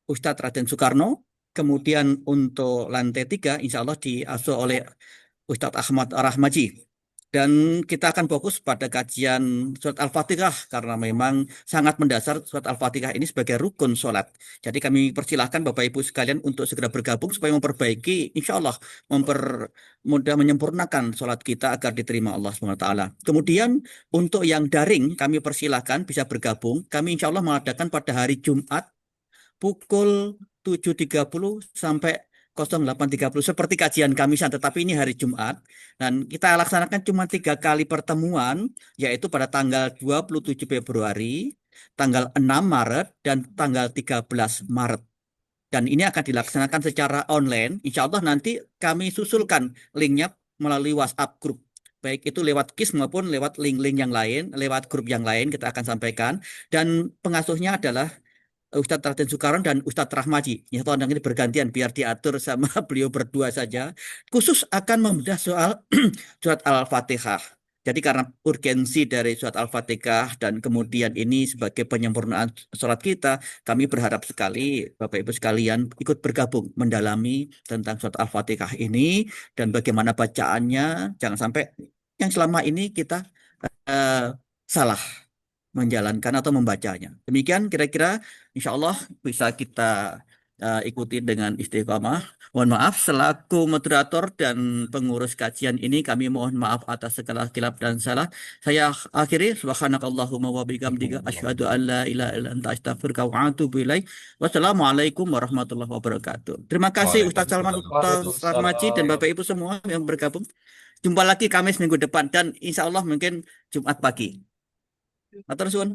Ustadz Raden Soekarno. Kemudian untuk lantai 3, insya Allah diasuh oleh Ustadz Ahmad Rahmaji. Dan kita akan fokus pada kajian surat Al-Fatihah karena memang sangat mendasar surat Al-Fatihah ini sebagai rukun sholat. Jadi kami persilahkan Bapak Ibu sekalian untuk segera bergabung supaya memperbaiki, insya Allah mempermudah menyempurnakan sholat kita agar diterima Allah SWT. Kemudian untuk yang daring kami persilahkan bisa bergabung. Kami insya Allah mengadakan pada hari Jumat pukul 7.30 sampai 08.30 seperti kajian Kamisan, tetapi ini hari Jumat dan kita laksanakan cuma 3 kali pertemuan, yaitu pada tanggal 27 Februari, tanggal 6 Maret, dan tanggal 13 Maret. Dan ini akan dilaksanakan secara online. Insya Allah nanti kami susulkan linknya melalui WhatsApp grup. Baik itu lewat KIS maupun lewat link-link yang lain, lewat grup yang lain kita akan sampaikan. Dan pengasuhnya adalah Ustadz Raden Soekarno dan Ustadz Rahmaji. Ya, tolong ini bergantian biar diatur sama beliau berdua saja. Khusus akan membedah soal surat Al-Fatihah. Jadi karena urgensi dari surat Al-Fatihah dan kemudian ini sebagai penyempurnaan sholat kita, kami berharap sekali Bapak Ibu sekalian ikut bergabung mendalami tentang surat Al-Fatihah ini dan bagaimana bacaannya. Jangan sampai yang selama ini kita salah menjalankan atau membacanya. Demikian kira-kira insya Allah bisa kita ikuti dengan istiqamah. Mohon maaf selaku moderator dan pengurus kajian ini kami mohon maaf atas segala khilaf dan salah. Saya akhiri subhanakallahumma wa bihamdika asyhadu an la ilaha illa anta astaghfiruka wa atubu ilaik. Wassalamualaikum warahmatullahi wabarakatuh. Terima kasih Ustaz Salman, Waalaikumsalam. Ustaz Sarmaji dan Bapak Ibu semua yang bergabung. Jumpa lagi Kamis minggu depan dan insya Allah mungkin Jumat pagi. Matur suwun.